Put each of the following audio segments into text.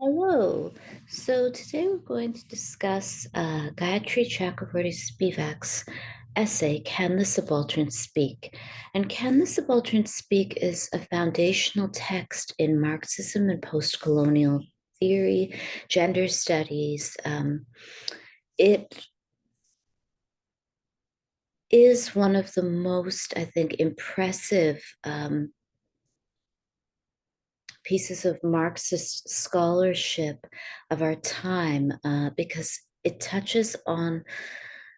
Hello. So today we're going to discuss Gayatri Chakravorty Spivak's essay, Can the Subaltern Speak? And Can the Subaltern Speak is a foundational text in Marxism and post-colonial theory, gender studies. It is one of the most, I think, impressive pieces of Marxist scholarship of our time because it touches on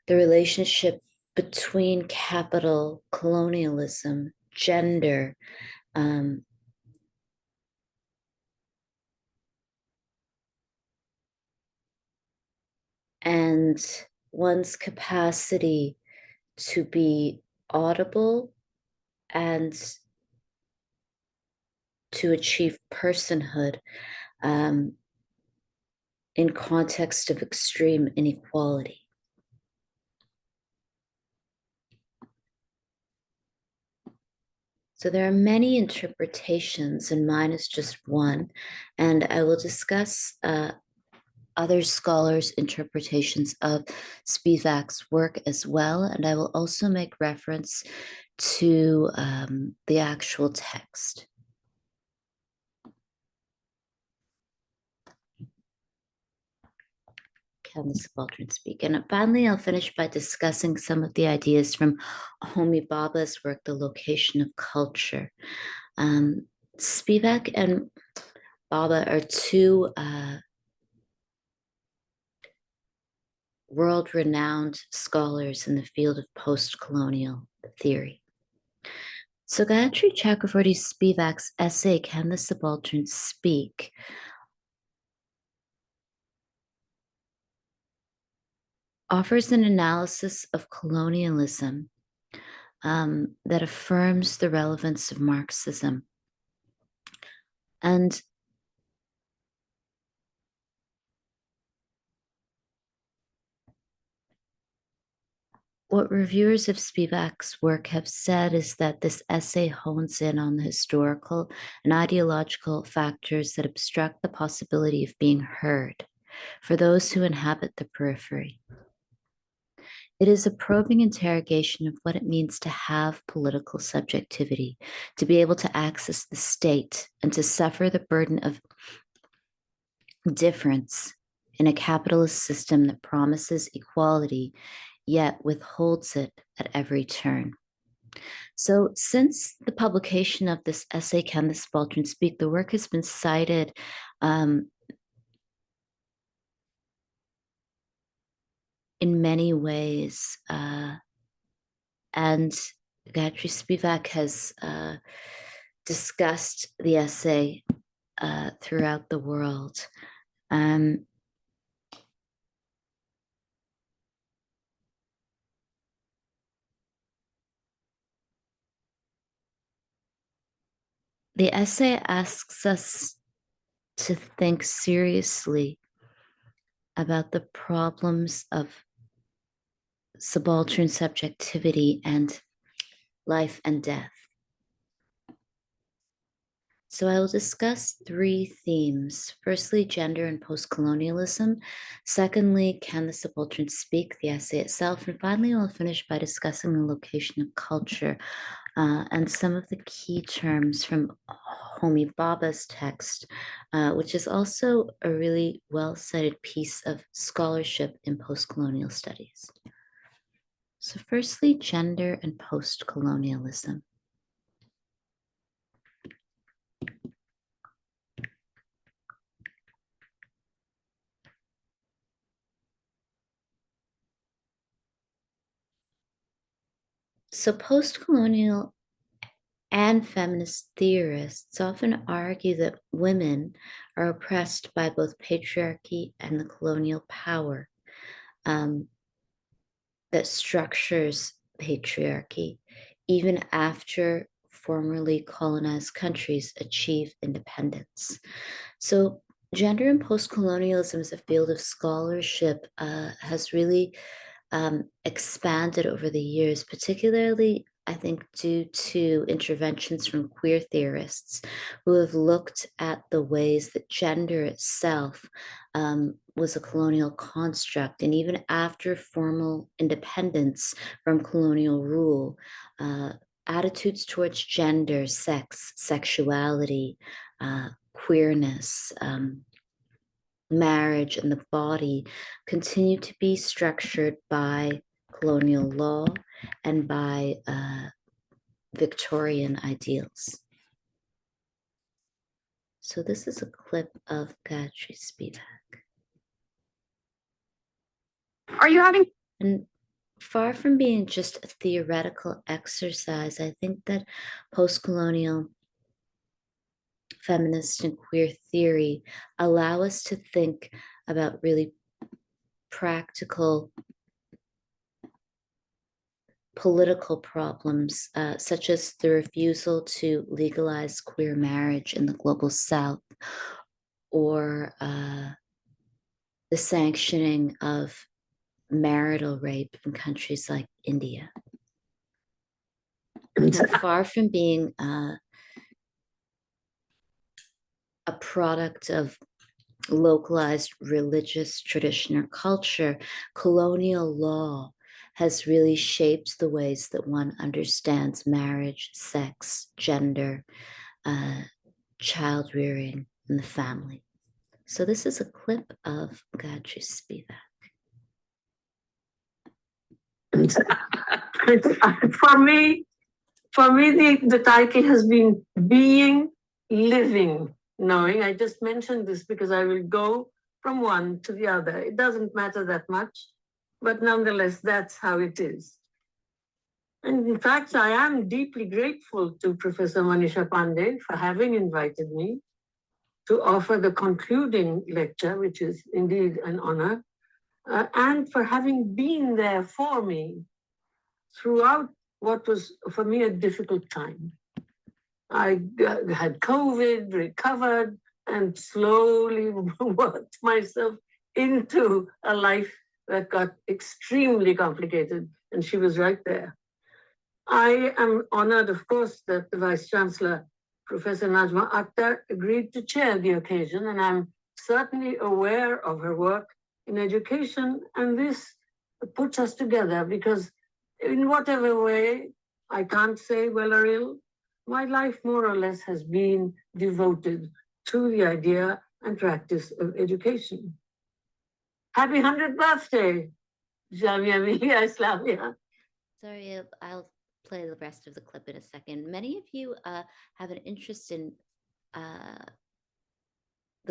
the relationship between capital, colonialism, gender, um, and one's capacity to be audible and to achieve personhood um, in context of extreme inequality. So there are many interpretations, and mine is just one. And I will discuss other scholars' interpretations of Spivak's work as well. And I will also make reference to the actual text. Can the Subaltern Speak? And finally, I'll finish by discussing some of the ideas from Homi Bhabha's work, The Location of Culture. Spivak and Bhabha are two world-renowned scholars in the field of post-colonial theory. So Gayatri Chakravorty Spivak's essay, Can the Subaltern Speak? Offers an analysis of colonialism that affirms the relevance of Marxism. And what reviewers of Spivak's work have said is that this essay hones in on the historical and ideological factors that obstruct the possibility of being heard for those who inhabit the periphery. It is a probing interrogation of what it means to have political subjectivity, to be able to access the state, and to suffer the burden of difference in a capitalist system that promises equality, yet withholds it at every turn. So, since the publication of this essay, Can the Subaltern Speak, the work has been cited in many ways. And Gayatri Spivak has discussed the essay throughout the world. The essay asks us to think seriously about the problems of subaltern subjectivity and life and death. So I will discuss three themes. Firstly, gender and post-colonialism. Secondly, Can the Subaltern Speak, the essay itself. And finally, I'll finish by discussing the location of culture and some of the key terms from Homi Bhabha's text, which is also a really well-cited piece of scholarship in post-colonial studies. So firstly, gender and post-colonialism. So post-colonial and feminist theorists often argue that women are oppressed by both patriarchy and the colonial power that structures patriarchy, even after formerly colonized countries achieve independence. So, gender and post-colonialism as a field of scholarship has really expanded over the years, particularly I think due to interventions from queer theorists who have looked at the ways that gender itself was a colonial construct. And even after formal independence from colonial rule, attitudes towards gender, sex, sexuality, queerness, marriage, and the body continue to be structured by colonial law and by Victorian ideals. So this is a clip of Gayatri Spivak. Are you having? And far from being just a theoretical exercise, I think that post-colonial feminist and queer theory allow us to think about really practical political problems, such as the refusal to legalize queer marriage in the global South, or the sanctioning of marital rape in countries like India. Now, far from being a product of localized religious tradition or culture, colonial law has really shaped the ways that one understands marriage, sex, gender, child rearing, and the family. So this is a clip of Gayatri Spivak. For me, the title has been Being, Living, Knowing. I just mentioned this because I will go from one to the other. It doesn't matter that much, but nonetheless, that's how it is. And in fact, I am deeply grateful to Professor Manisha Pandey for having invited me to offer the concluding lecture, which is indeed an honor, and for having been there for me throughout what was, for me, a difficult time. I had COVID, recovered, and slowly worked myself into a life that got extremely complicated, and she was right there. I am honored, of course, that the Vice Chancellor, Professor Najma Akhtar, agreed to chair the occasion, and I'm certainly aware of her work in education, and this puts us together because in whatever way, I can't say well or ill, my life more or less has been devoted to the idea and practice of education. Happy 100th birthday, Jamia Millia Islamia. Sorry, I'll play the rest of the clip in a second. Many of you have an interest in the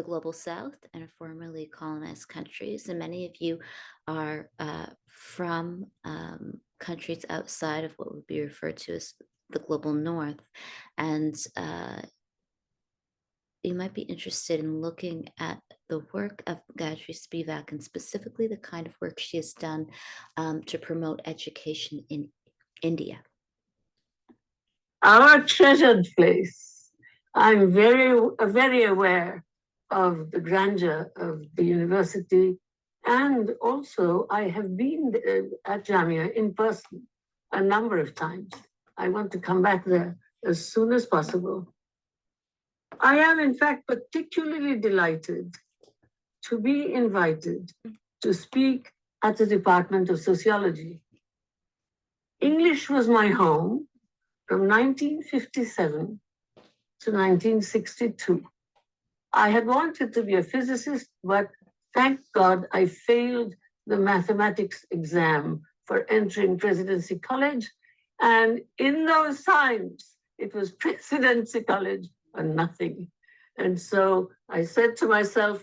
global South and formerly colonized countries, and many of you are from countries outside of what would be referred to as the global North, and you might be interested in looking at the work of Gayatri Spivak and specifically the kind of work she has done to promote education in India. Our treasured place. I'm very aware of the grandeur of the university, and also I have been at Jamia in person a number of times. I want to come back there as soon as possible. I am, in fact, particularly delighted to be invited to speak at the Department of Sociology. English was my home from 1957 to 1962. I had wanted to be a physicist, but thank God I failed the mathematics exam for entering Presidency College. And in those times, it was Presidency College or nothing. And so I said to myself,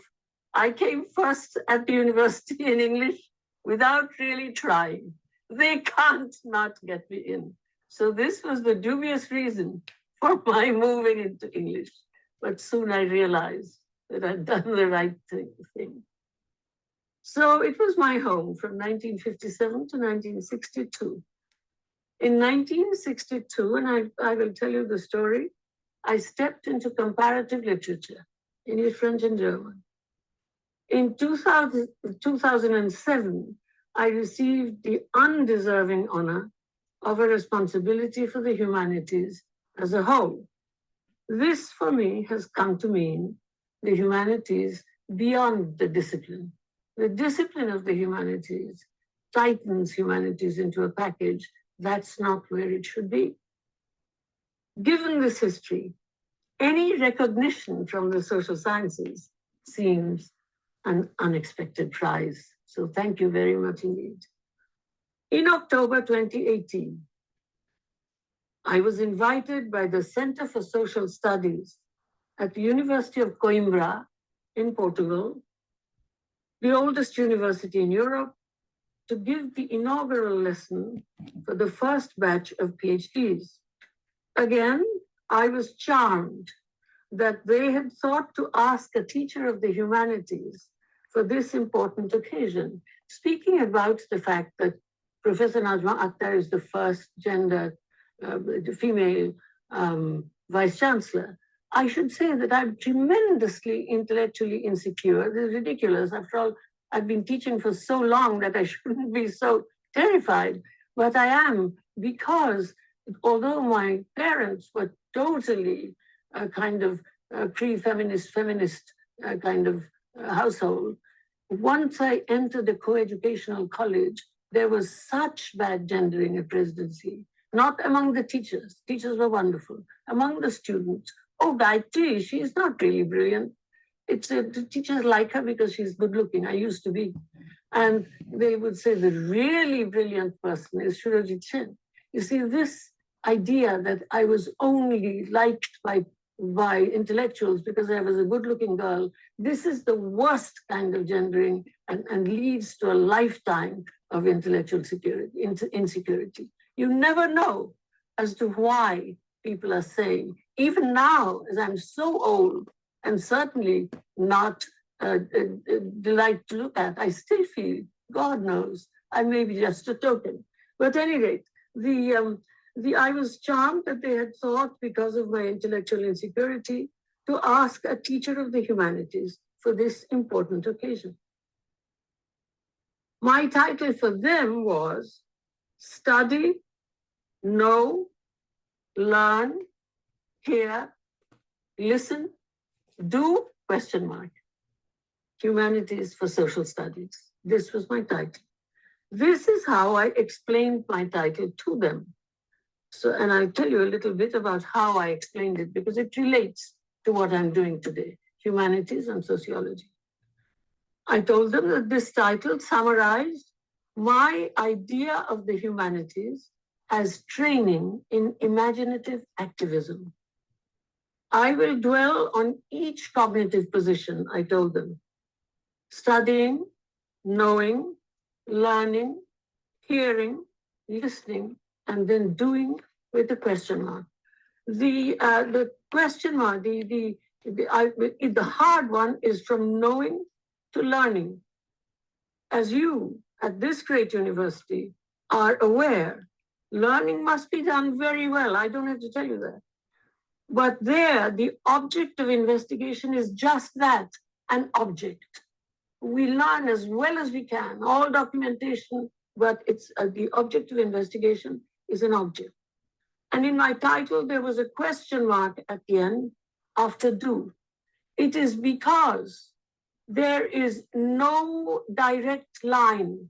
I came first at the university in English without really trying. They can't not get me in. So this was the dubious reason for my moving into English. But soon I realized that I'd done the right thing. So it was my home from 1957 to 1962. In 1962, and I will tell you the story, I stepped into comparative literature, English, French, and German. In 2007, I received the undeserving honor of a responsibility for the humanities as a whole. This, for me, has come to mean the humanities beyond the discipline. The discipline of the humanities tightens humanities into a package. That's not where it should be. Given this history, any recognition from the social sciences seems an unexpected prize. So thank you very much indeed. In October 2018, I was invited by the Center for Social Studies at the University of Coimbra in Portugal, the oldest university in Europe, to give the inaugural lesson for the first batch of PhDs. Again, I was charmed that they had thought to ask a teacher of the humanities for this important occasion, speaking about the fact that Professor Najma Akhtar is the first gender female vice chancellor. I should say that I'm tremendously intellectually insecure. This is ridiculous. After all, I've been teaching for so long that I shouldn't be so terrified, but I am, because although my parents were totally a kind of pre-feminist, feminist kind of household, once I entered a co-educational college, there was such bad gendering at presidency, not among the teachers. Teachers were wonderful. Among the students, oh, Gayatri, she's not really brilliant. The teachers like her because she's good looking. I used to be. And they would say the really brilliant person is Surajit Sen. You see, this idea that I was only liked by intellectuals because I was a good looking girl, this is the worst kind of gendering and leads to a lifetime of intellectual insecurity. You never know as to why people are saying, even now, as I'm so old and certainly not a delight to look at, I still feel, God knows, I may be just a token. But at any rate, I was charmed that they had thought, because of my intellectual insecurity, to ask a teacher of the humanities for this important occasion. My title for them was Study, Know, Learn, Hear, Listen, Do, ? Humanities for Social Studies. This was my title. This is how I explained my title to them. So, and I'll tell you a little bit about how I explained it, because it relates to what I'm doing today, humanities and sociology. I told them that this title summarized my idea of the humanities as training in imaginative activism. I will dwell on each cognitive position, I told them. Studying, knowing, learning, hearing, listening, and then doing with a question mark. The question mark, the hard one is from knowing to learning. As you at this great university are aware, learning must be done very well. I don't have to tell you that. But there, the object of investigation is just that, an object. We learn as well as we can, all documentation, but it's the object of investigation is an object. And in my title, there was a question mark at the end after do. It is because there is no direct line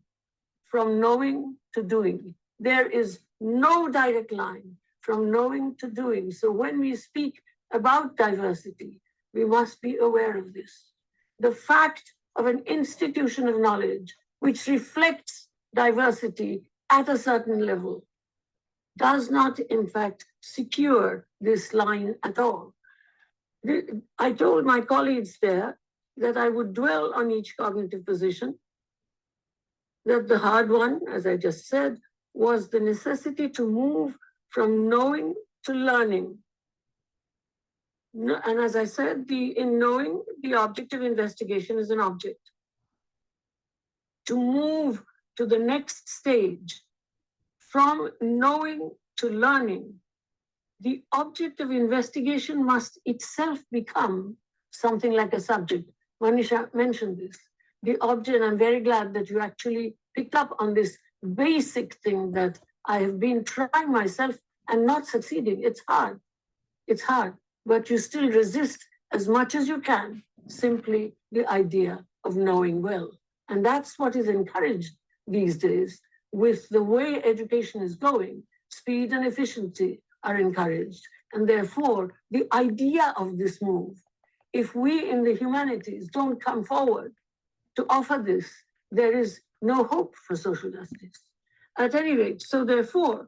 from knowing to doing. There is no direct line from knowing to doing. So when we speak about diversity, we must be aware of this. The fact of an institution of knowledge which reflects diversity at a certain level does not, in fact, secure this line at all. I told my colleagues there that I would dwell on each cognitive position, that the hard one, as I just said, was the necessity to move from knowing to learning. And as I said, in knowing, the object of investigation is an object. To move to the next stage, from knowing to learning, the object of investigation must itself become something like a subject. Manisha mentioned this. The object, and I'm very glad that you actually picked up on this basic thing that I have been trying myself and not succeeding. It's hard. It's hard, but you still resist as much as you can, simply the idea of knowing well. And that's what is encouraged these days with the way education is going. Speed and efficiency are encouraged. And therefore, the idea of this move, if we in the humanities don't come forward to offer this, there is no hope for social justice. At any rate, so therefore,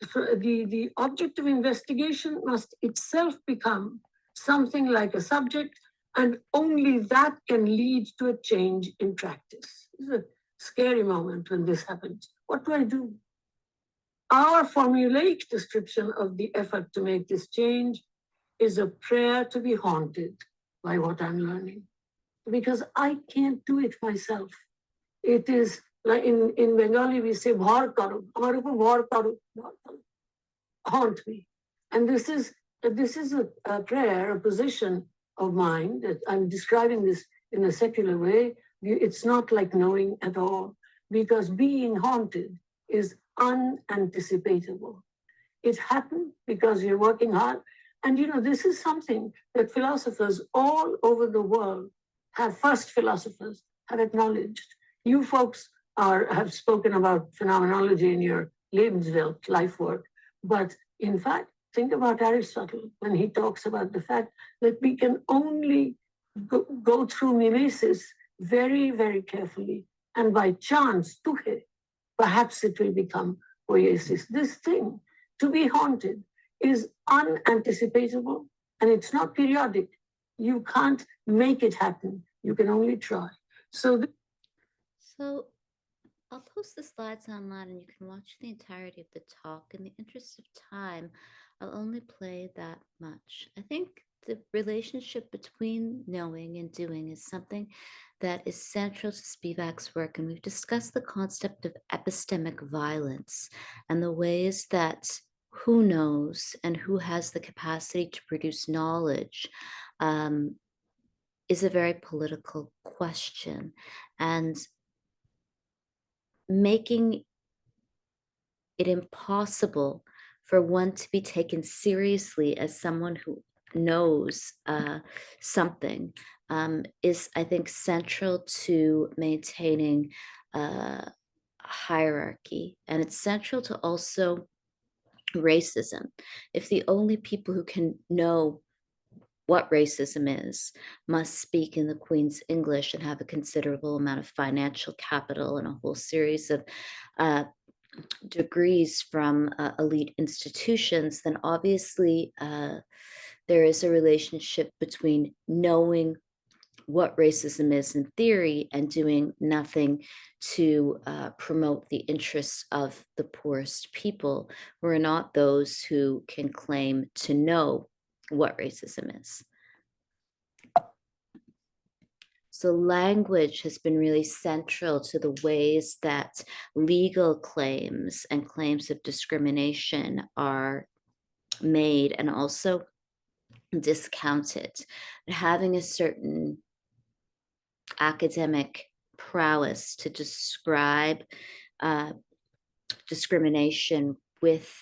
the object of investigation must itself become something like a subject, and only that can lead to a change in practice. It's a scary moment when this happens. What do I do? Our formulaic description of the effort to make this change is a prayer to be haunted by what I'm learning, because I can't do it myself. It is like in Bengali, we say, bhar karo, amar upar bhar karo, haunt me. And this is a prayer, a position of mine that I'm describing this in a secular way. It's not like knowing at all, because being haunted is unanticipatable. It happened because you're working hard. And this is something that philosophers all over the world first philosophers have acknowledged. You folks have spoken about phenomenology in your Lebenswelt, life work. But in fact, think about Aristotle when he talks about the fact that we can only go through mimesis very, very carefully. And by chance, perhaps it will become poiesis. This thing, to be haunted, is unanticipatable and it's not periodic. You can't make it happen. You can only try. So I'll post the slides online and you can watch the entirety of the talk. In the interest of time, I'll only play that much. I think the relationship between knowing and doing is something that is central to Spivak's work. And we've discussed the concept of epistemic violence and the ways that who knows and who has the capacity to produce knowledge is a very political question. And making it impossible for one to be taken seriously as someone who knows something is, I think, central to maintaining hierarchy. And it's central to also racism. If the only people who can know what racism is must speak in the Queen's English and have a considerable amount of financial capital and a whole series of degrees from elite institutions, then obviously there is a relationship between knowing what racism is in theory and doing nothing to promote the interests of the poorest people, who are not those who can claim to know what racism is. So language has been really central to the ways that legal claims and claims of discrimination are made and also discounted. Having a certain academic prowess to describe discrimination with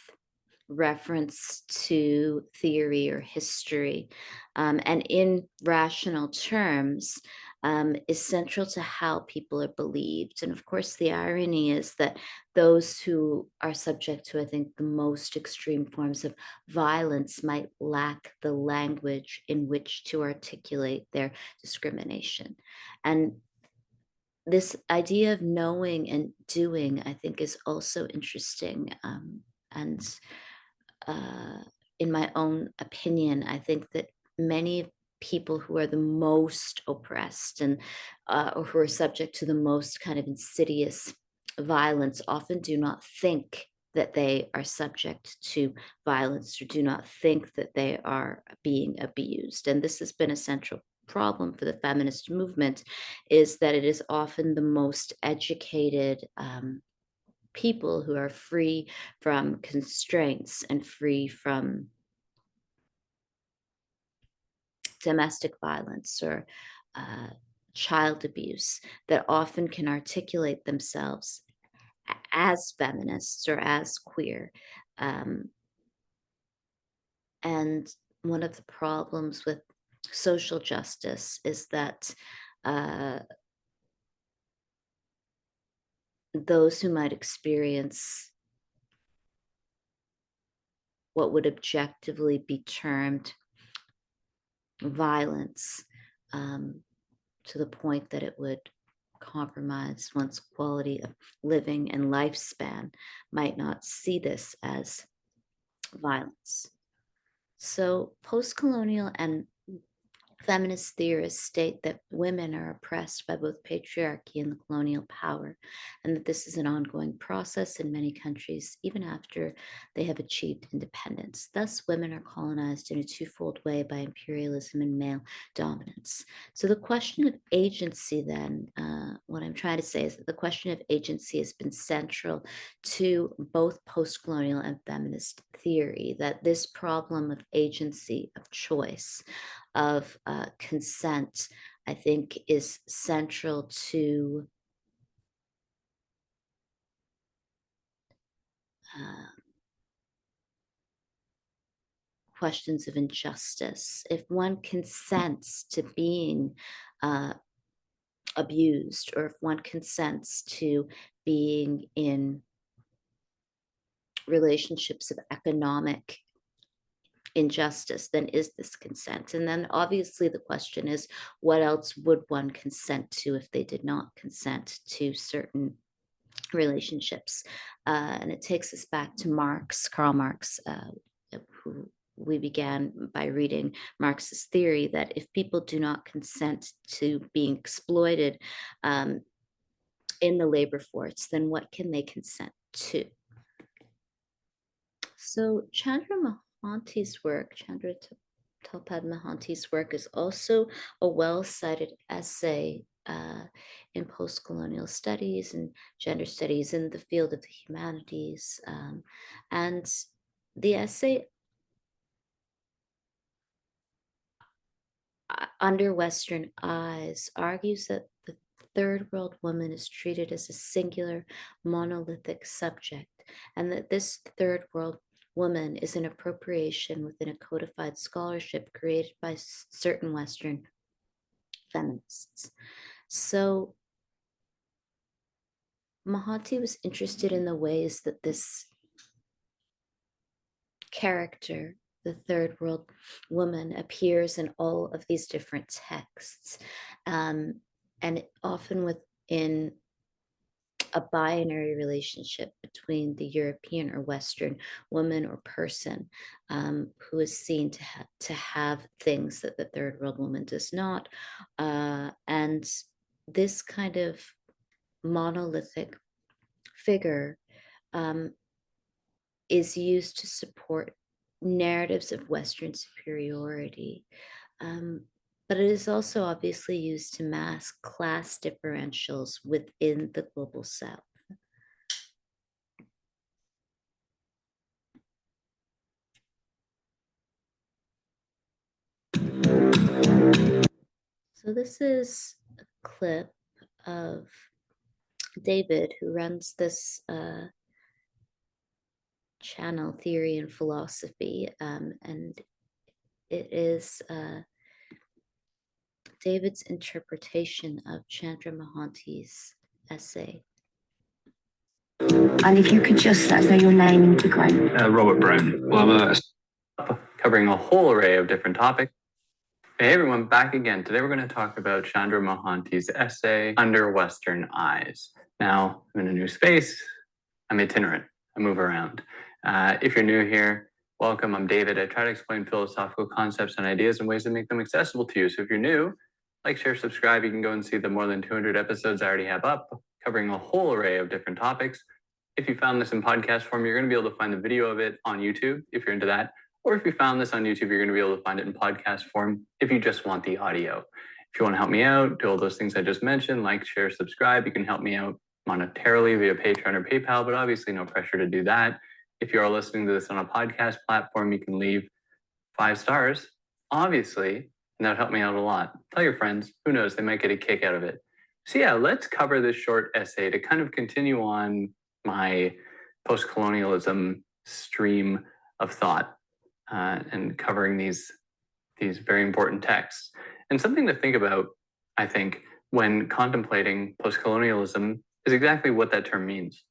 reference to theory or history and in rational terms is central to how people are believed. And of course, the irony is that those who are subject to, I think, the most extreme forms of violence might lack the language in which to articulate their discrimination. And this idea of knowing and doing, I think, is also interesting. And in my own opinion, I think that many people who are the most oppressed and or who are subject to the most kind of insidious violence often do not think that they are subject to violence or do not think that they are being abused. And this has been a central problem for the feminist movement, is that it is often the most educated people who are free from constraints and free from domestic violence or child abuse that often can articulate themselves as feminists or as queer. And one of the problems with social justice is that those who might experience what would objectively be termed violence, to the point that it would compromise one's quality of living and lifespan, might not see this as violence. So post-colonial and feminist theorists state that women are oppressed by both patriarchy and the colonial power, and that this is an ongoing process in many countries, even after they have achieved independence. Thus, women are colonized in a twofold way by imperialism and male dominance. So the question of agency then, what I'm trying to say is that the question of agency has been central to both post-colonial and feminist theory, that this problem of agency, of choice, of consent, I think, is central to questions of injustice. If one consents to being abused, or if one consents to being in relationships of economic injustice, then is this consent? And then obviously the question is, what else would one consent to if they did not consent to certain relationships? And it takes us back to Marx, Karl Marx, who we began by reading Marx's theory that if people do not consent to being exploited in the labor force, then what can they consent to? So Chandra Mohanty's work, Chandra Talpad Mohanty's work, is also a well-cited essay in post-colonial studies and gender studies in the field of the humanities. And the essay, Under Western Eyes, argues that the third world woman is treated as a singular monolithic subject, and that this third world woman is an appropriation within a codified scholarship created by certain Western feminists. So Mohanty was interested in the ways that this character, the third world woman, appears in all of these different texts, and often within a binary relationship between the European or Western woman or person, who is seen to have things that the third world woman does not. And this kind of monolithic figure is used to support narratives of Western superiority. But it is also obviously used to mask class differentials within the global South. So this is a clip of David, who runs this channel, Theory and Philosophy, and it is David's interpretation of Chandra Mohanty's essay. And if you could just say your name and great. Robert Brown. Well, I'm covering a whole array of different topics. Hey everyone, back again. Today we're going to talk about Chandra Mohanty's essay, Under Western Eyes. Now, I'm in a new space. I'm itinerant. I move around. If you're new here, welcome. I'm David. I try to explain philosophical concepts and ideas in ways that make them accessible to you. So if you're new, like, share, subscribe. You can go and see the more than 200 episodes I already have up, covering a whole array of different topics. If you found this in podcast form, you're going to be able to find the video of it on YouTube, if you're into that. Or if you found this on YouTube, you're going to be able to find it in podcast form if you just want the audio. If you want to help me out, do all those things I just mentioned, like, share, subscribe. You can help me out monetarily via Patreon or PayPal, but obviously no pressure to do that. If you are listening to this on a podcast platform, you can leave 5 stars, obviously, and that would help me out a lot. Tell your friends. Who knows? They might get a kick out of it. So yeah, let's cover this short essay to kind of continue on my post-colonialism stream of thought and covering these very important texts. And something to think about, I think, when contemplating post-colonialism is exactly what that term means.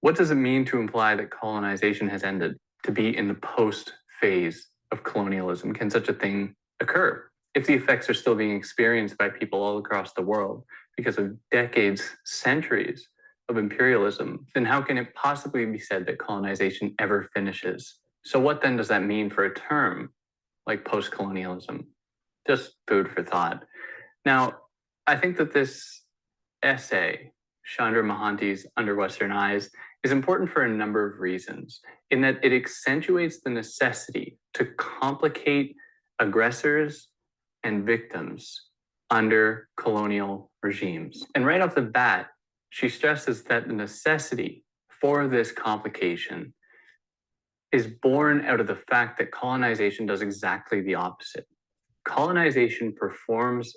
What does it mean to imply that colonization has ended, to be in the post phase of colonialism? Can such a thing occur? If the effects are still being experienced by people all across the world because of decades, centuries of imperialism, then how can it possibly be said that colonization ever finishes? So what then does that mean for a term like post-colonialism? Just food for thought. Now, I think that this essay, Chandra Mohanty's Under Western Eyes, is important for a number of reasons, in that it accentuates the necessity to complicate aggressors and victims under colonial regimes. And right off the bat, she stresses that the necessity for this complication is born out of the fact that colonization does exactly the opposite. Colonization performs,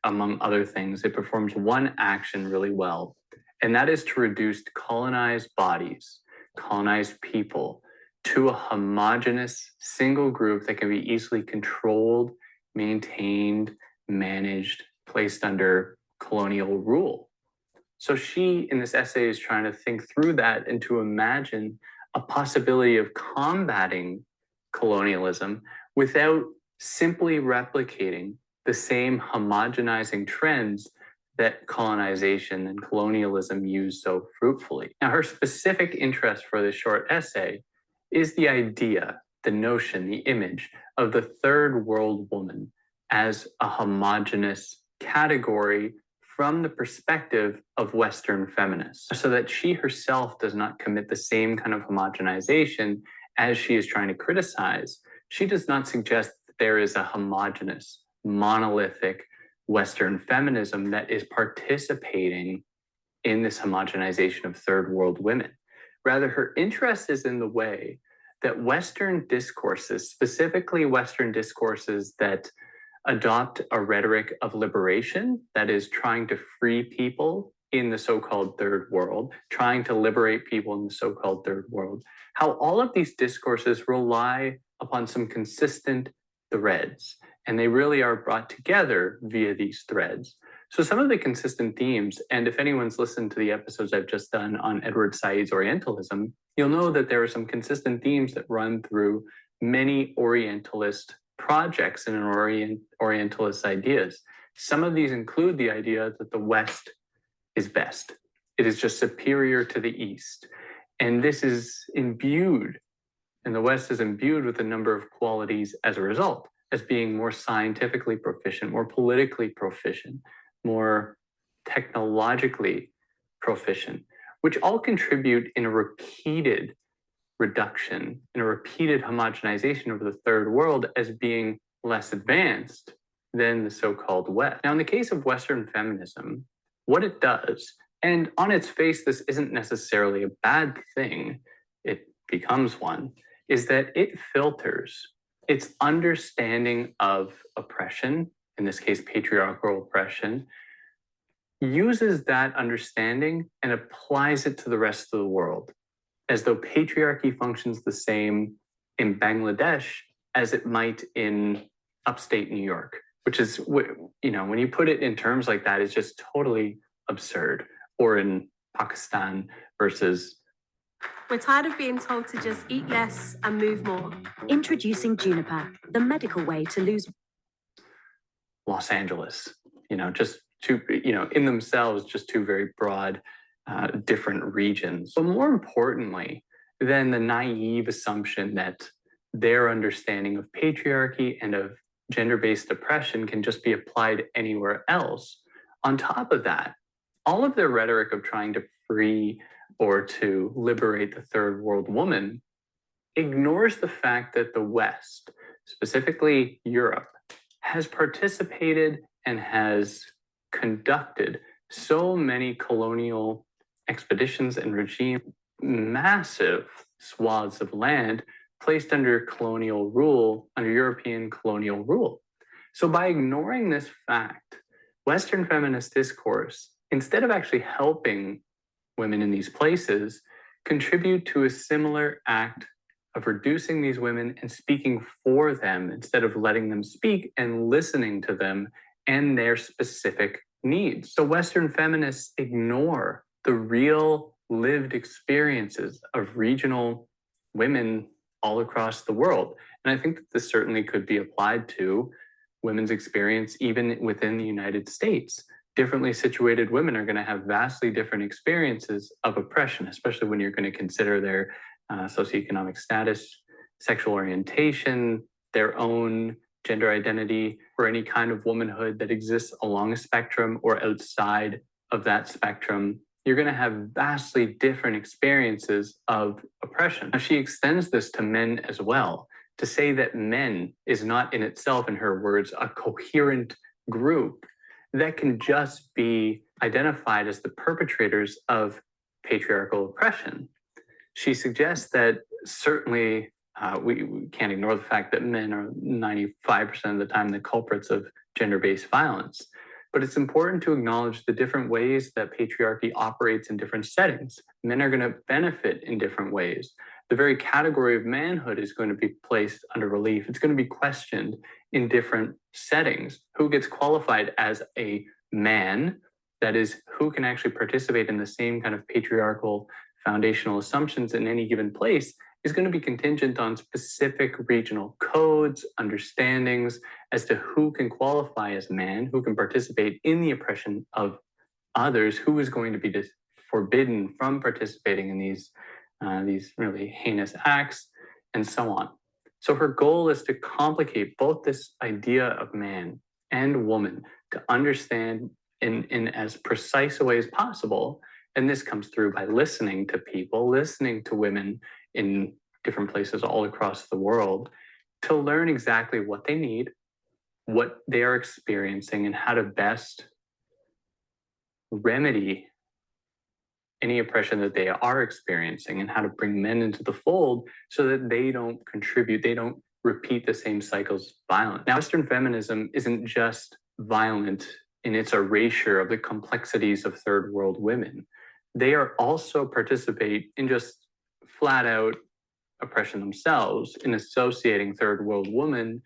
among other things, it performs one action really well, and that is to reduce colonized bodies, colonized people, to a homogeneous single group that can be easily controlled, maintained, managed, placed under colonial rule. So she, in this essay, is trying to think through that and to imagine a possibility of combating colonialism without simply replicating the same homogenizing trends that colonization and colonialism use so fruitfully. Now, her specific interest for this short essay is the idea, the notion, the image of the third world woman as a homogenous category from the perspective of Western feminists, so that she herself does not commit the same kind of homogenization as she is trying to criticize. She does not suggest that there is a homogenous, monolithic Western feminism that is participating in this homogenization of third world women. Rather, her interest is in the way that Western discourses, specifically Western discourses that adopt a rhetoric of liberation, that is trying to free people in the so-called third world, trying to liberate people in the so-called third world, how all of these discourses rely upon some consistent threads, and they really are brought together via these threads. So some of the consistent themes, and if anyone's listened to the episodes I've just done on Edward Said's Orientalism, you'll know that there are some consistent themes that run through many Orientalist projects and Orientalist ideas. Some of these include the idea that the West is best. It is just superior to the East. And this is imbued, and the West is imbued with a number of qualities as a result, as being more scientifically proficient, more politically proficient, more technologically proficient, which all contribute in a repeated reduction, in a repeated homogenization of the third world as being less advanced than the so-called West. Now, in the case of Western feminism, what it does, and on its face, this isn't necessarily a bad thing, it becomes one, is that it filters its understanding of oppression, in this case, patriarchal oppression, uses that understanding and applies it to the rest of the world, as though patriarchy functions the same in Bangladesh as it might in upstate New York, which is, you know, when you put it in terms like that, it's just totally absurd. Or in Pakistan versus... We're tired of being told to just eat less and move more. Introducing Juniper, the medical way to lose. Los Angeles, you know, just two, you know, in themselves, just two very broad, different regions. But more importantly than the naive assumption that their understanding of patriarchy and of gender-based oppression can just be applied anywhere else, on top of that, all of their rhetoric of trying to free or to liberate the third world woman ignores the fact that the West, specifically Europe, has participated and has conducted so many colonial expeditions and regimes, massive swaths of land placed under colonial rule, under European colonial rule. So by ignoring this fact, Western feminist discourse, instead of actually helping women in these places contribute to a similar act of reducing these women and speaking for them instead of letting them speak and listening to them and their specific needs. So Western feminists ignore the real lived experiences of regional women all across the world. And I think that this certainly could be applied to women's experience even within the United States. Differently situated women are going to have vastly different experiences of oppression, especially when you're going to consider their socioeconomic status, sexual orientation, their own gender identity, or any kind of womanhood that exists along a spectrum or outside of that spectrum. You're going to have vastly different experiences of oppression. Now, she extends this to men as well, to say that men is not in itself, in her words, a coherent group that can just be identified as the perpetrators of patriarchal oppression. She suggests that certainly we can't ignore the fact that men are 95% of the time the culprits of gender-based violence. But it's important to acknowledge the different ways that patriarchy operates in different settings. Men are going to benefit in different ways. The very category of manhood is going to be placed under relief. It's going to be questioned in different settings. Who gets qualified as a man? That is, who can actually participate in the same kind of patriarchal foundational assumptions in any given place is going to be contingent on specific regional codes, understandings as to who can qualify as man, who can participate in the oppression of others, who is going to be forbidden from participating in these really heinous acts, and so on. So her goal is to complicate both this idea of man and woman to understand in as precise a way as possible. And this comes through by listening to people, listening to women in different places all across the world, to learn exactly what they need, what they are experiencing, and how to best remedy any oppression that they are experiencing, and how to bring men into the fold so that they don't contribute, they don't repeat the same cycles of violence. Now, Western feminism isn't just violent in its erasure of the complexities of third world women. They are also participate in just flat out oppression themselves, in associating third world women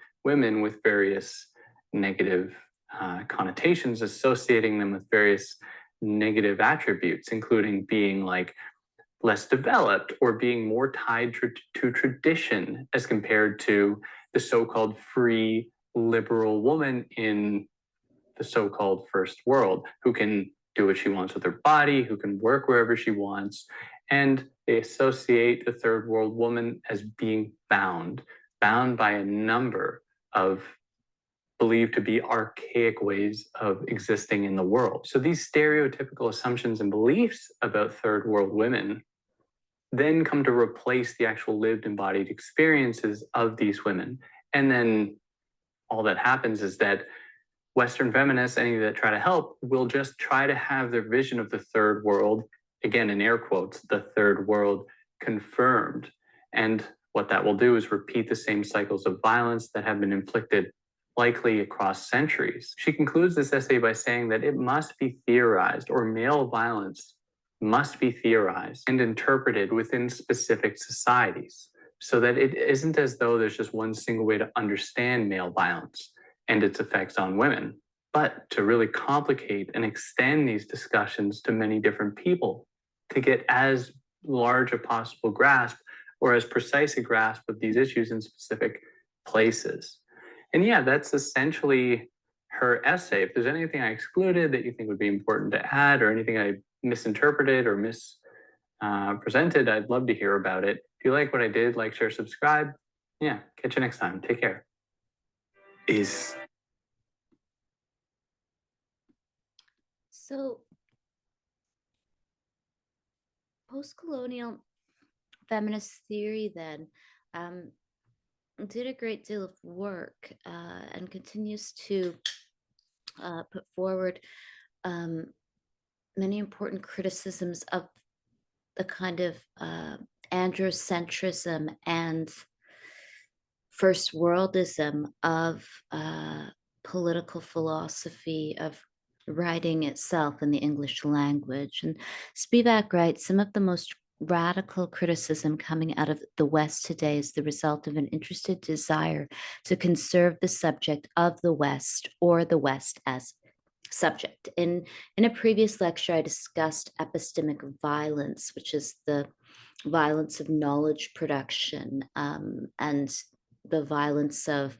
with various negative connotations, associating them with various negative attributes, including being like less developed or being more tied to tradition as compared to the so-called free liberal woman in the so-called first world, who can do what she wants with her body, who can work wherever she wants. And they associate the third world woman as being bound by a number of believed to be archaic ways of existing in the world. So these stereotypical assumptions and beliefs about third world women then come to replace the actual lived embodied experiences of these women. And then all that happens is that Western feminists, any that try to help, will just try to have their vision of the third world, again in air quotes, the third world, confirmed. And what that will do is repeat the same cycles of violence that have been inflicted likely across centuries. She concludes this essay by saying that it must be theorized, or male violence must be theorized and interpreted within specific societies, so that it isn't as though there's just one single way to understand male violence and its effects on women, but to really complicate and extend these discussions to many different people to get as large a possible grasp or as precise a grasp of these issues in specific places. And yeah, that's essentially her essay. If there's anything I excluded that you think would be important to add, or anything I misinterpreted or mispresented, I'd love to hear about it. If you like what I did, like, share, subscribe. Yeah, catch you next time. Take care. So, post-colonial feminist theory then did a great deal of work and continues to put forward many important criticisms of the kind of androcentrism and first worldism of political philosophy, of writing itself in the English language. And Spivak writes, some of the most radical criticism coming out of the West today is the result of an interested desire to conserve the subject of the West or the West as subject. In a previous lecture, I discussed epistemic violence, which is the violence of knowledge production, and the violence of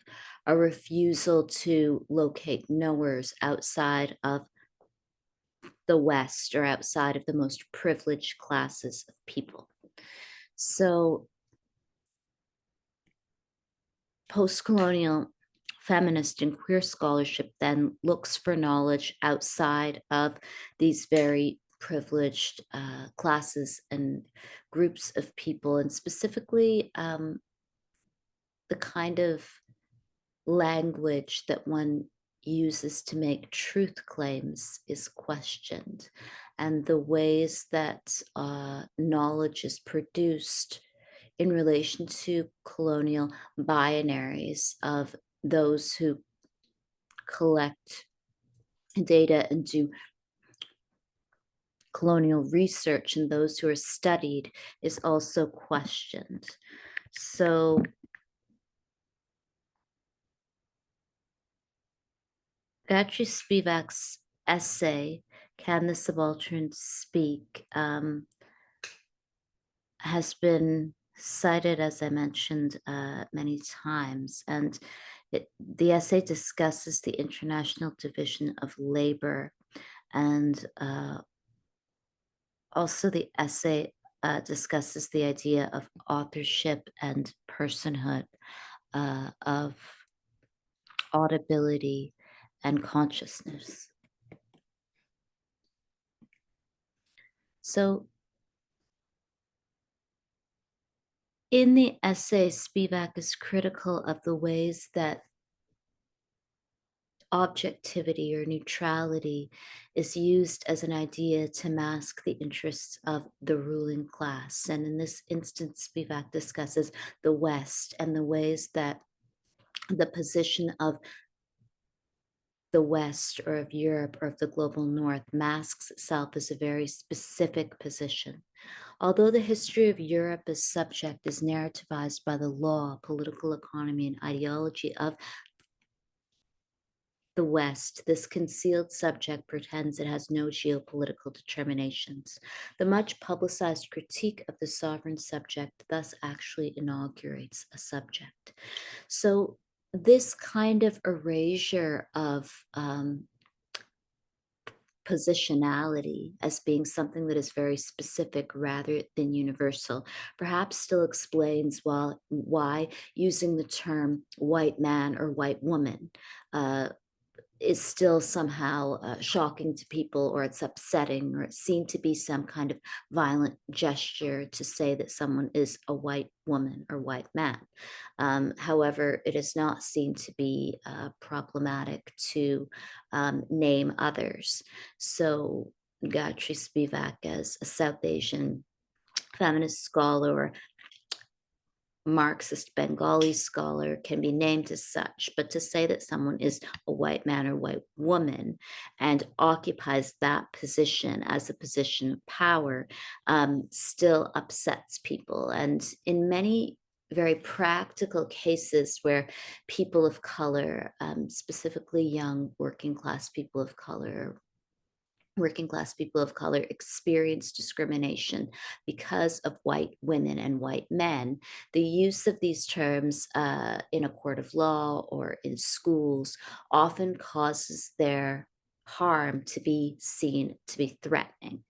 a refusal to locate knowers outside of the West or outside of the most privileged classes of people. So post-colonial feminist and queer scholarship then looks for knowledge outside of these very privileged classes and groups of people, and specifically the kind of language that one uses to make truth claims is questioned, and the ways that knowledge is produced in relation to colonial binaries of those who collect data and do colonial research and those who are studied is also questioned. So Gayatri Spivak's essay, Can the Subaltern Speak, has been cited, as I mentioned, many times. And the essay discusses the international division of labor, and also the essay discusses the idea of authorship and personhood, of audibility and consciousness. So in the essay, Spivak is critical of the ways that objectivity or neutrality is used as an idea to mask the interests of the ruling class. And in this instance, Spivak discusses the West and the ways that the position of the West or of Europe or of the global North masks itself as a very specific position. Although the history of Europe as subject is narrativized by the law, political economy, and ideology of the West, this concealed subject pretends it has no geopolitical determinations. The much publicized critique of the sovereign subject thus actually inaugurates a subject. So this kind of erasure of positionality as being something that is very specific rather than universal perhaps still explains why using the term white man or white woman is still somehow shocking to people, or it's upsetting, or it seemed to be some kind of violent gesture to say that someone is a white woman or white man. However, it is not seen to be problematic to name others. So Gayatri Spivak, as a South Asian feminist scholar or Marxist Bengali scholar, can be named as such, but to say that someone is a white man or white woman and occupies that position as a position of power still upsets people. And in many very practical cases where people of color, specifically young working class people of color, experience discrimination because of white women and white men, the use of these terms in a court of law or in schools often causes their harm to be seen to be threatening.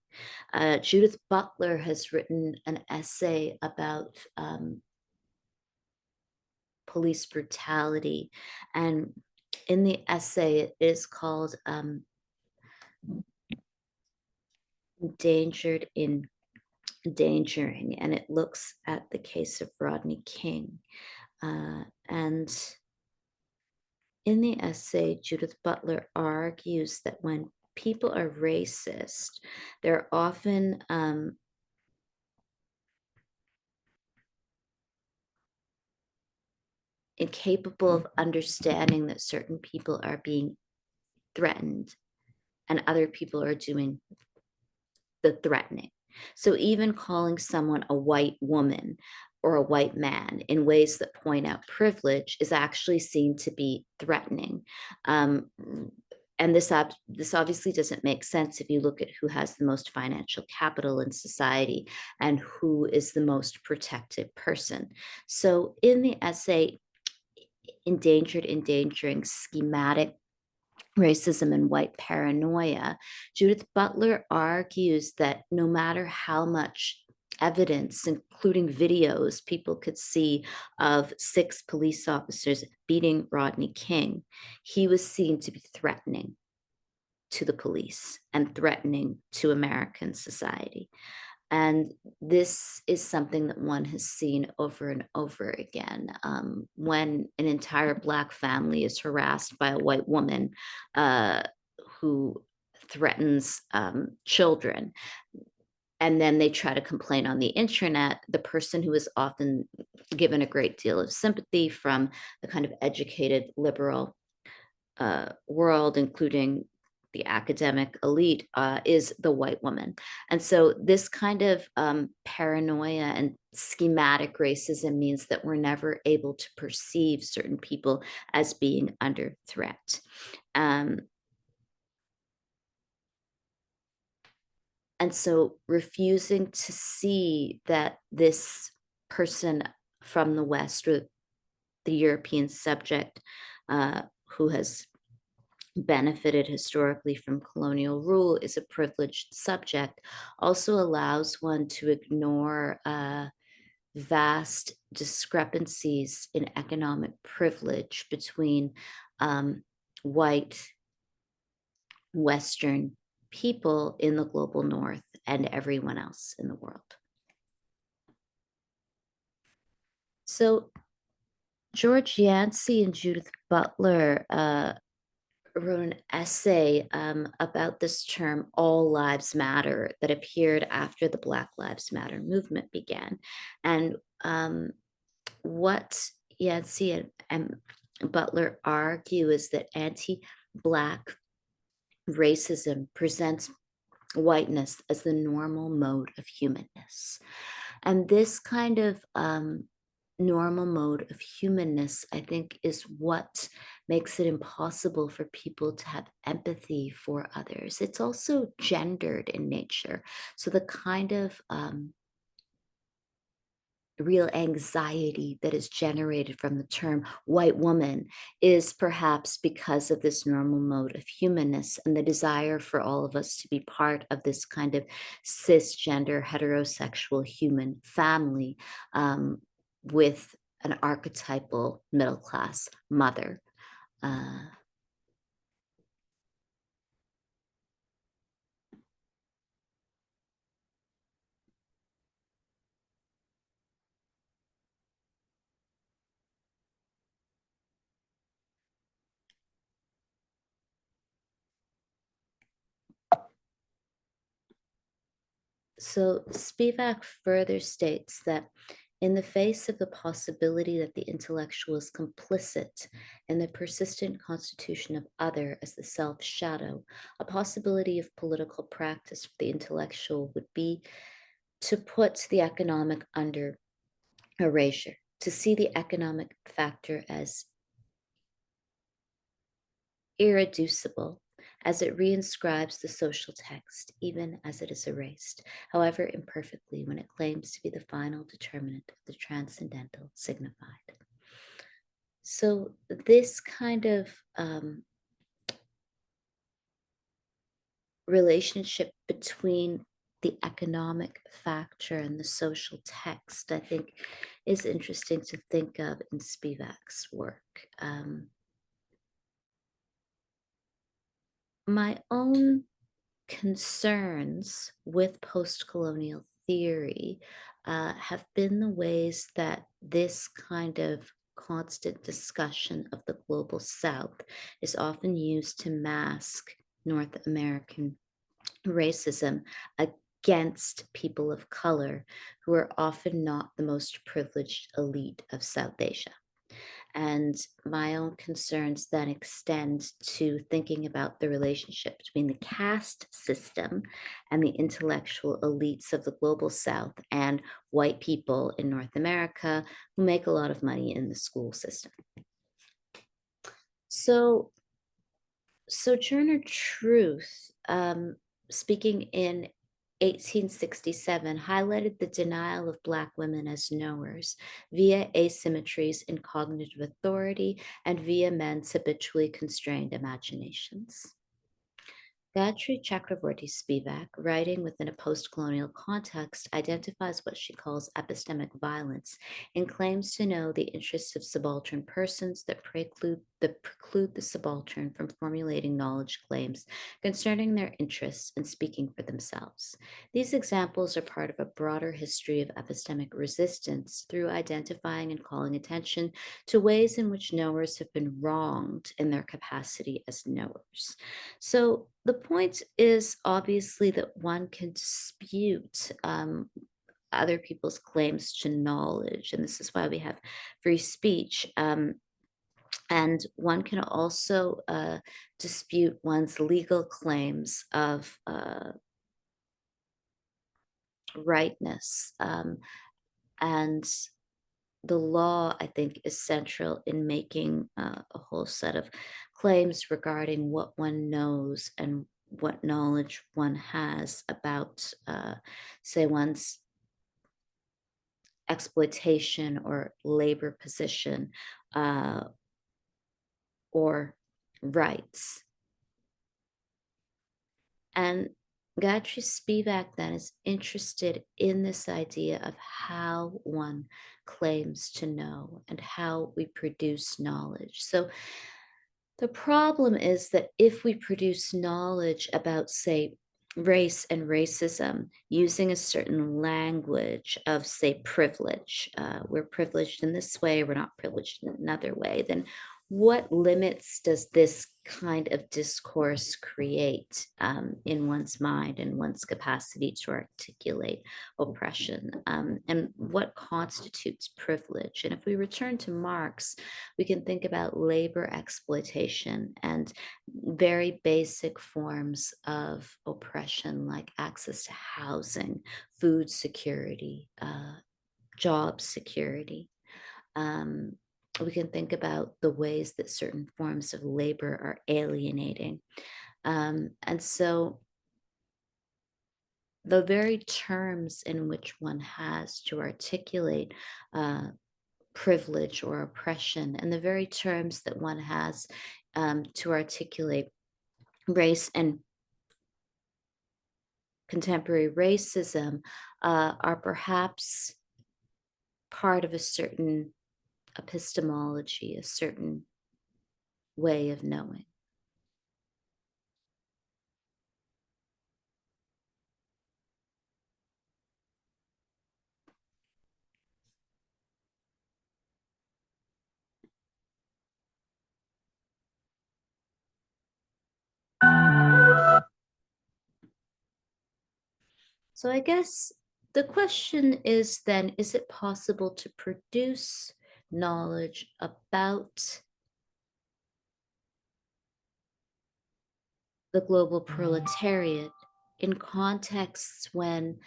Judith Butler has written an essay about police brutality, and in the essay it is called Endangered in Endangering, and it looks at the case of Rodney King. And in the essay, Judith Butler argues that when people are racist, they're often incapable of understanding that certain people are being threatened and other people are doing the threatening. So even calling someone a white woman or a white man in ways that point out privilege is actually seen to be threatening. And this obviously doesn't make sense if you look at who has the most financial capital in society and who is the most protected person. So in the essay, Endangering, Schematic Racism and White Paranoia, Judith Butler argues that no matter how much evidence, including videos, people could see of 6 police officers beating Rodney King, he was seen to be threatening to the police and threatening to American society. And this is something that one has seen over and over again. When an entire Black family is harassed by a white woman who threatens children, and then they try to complain on the internet, the person who is often given a great deal of sympathy from the kind of educated liberal world, including the academic elite, is the white woman. And so this kind of paranoia and schematic racism means that we're never able to perceive certain people as being under threat. And so refusing to see that this person from the West or the European subject who has benefited historically from colonial rule is a privileged subject also allows one to ignore vast discrepancies in economic privilege between white Western people in the global North and everyone else in the world. So George Yancey and Judith Butler wrote an essay about this term, all lives matter, that appeared after the Black Lives Matter movement began. And what Yancey and Butler argue is that anti-Black racism presents whiteness as the normal mode of humanness. And this kind of normal mode of humanness, I think, is what makes it impossible for people to have empathy for others. It's also gendered in nature. So the kind of real anxiety that is generated from the term white woman is perhaps because of this normal mode of humanness and the desire for all of us to be part of this kind of cisgender heterosexual human family with an archetypal middle class mother. So Spivak further states that in the face of the possibility that the intellectual is complicit in the persistent constitution of other as the self shadow, a possibility of political practice for the intellectual would be to put the economic under erasure, to see the economic factor as irreducible, as it reinscribes the social text, even as it is erased, however imperfectly, when it claims to be the final determinant of the transcendental signified. So this kind of relationship between the economic factor and the social text, I think, is interesting to think of in Spivak's work. My own concerns with post-colonial theory have been the ways that this kind of constant discussion of the global South is often used to mask North American racism against people of color who are often not the most privileged elite of South Asia. And my own concerns then extend to thinking about the relationship between the caste system and the intellectual elites of the global South and white people in North America who make a lot of money in the school system. So, Sojourner Truth, speaking in 1867, highlighted the denial of Black women as knowers via asymmetries in cognitive authority and via men's habitually constrained imaginations. Gayatri Chakravorty Spivak, writing within a post-colonial context, identifies what she calls epistemic violence and claims to know the interests of subaltern persons that preclude the subaltern from formulating knowledge claims concerning their interests and speaking for themselves. These examples are part of a broader history of epistemic resistance through identifying and calling attention to ways in which knowers have been wronged in their capacity as knowers. So the point is obviously that one can dispute other people's claims to knowledge, and this is why we have free speech. And one can also dispute one's legal claims of rightness. And the law, I think, is central in making a whole set of claims regarding what one knows and what knowledge one has about, say, one's exploitation or labor position or rights. And Gayatri Spivak then is interested in this idea of how one claims to know and how we produce knowledge. So the problem is that if we produce knowledge about, say, race and racism using a certain language of, say, privilege, we're privileged in this way, we're not privileged in another way, then what limits does this kind of discourse create in one's mind and one's capacity to articulate oppression? And what constitutes privilege? And if we return to Marx, we can think about labor exploitation and very basic forms of oppression like access to housing, food security, job security. We can think about the ways that certain forms of labor are alienating. And so the very terms in which one has to articulate privilege or oppression, and the very terms that one has to articulate race and contemporary racism are perhaps part of a certain epistemology, a certain way of knowing. So I guess the question is then, is it possible to produce knowledge about the global proletariat in contexts when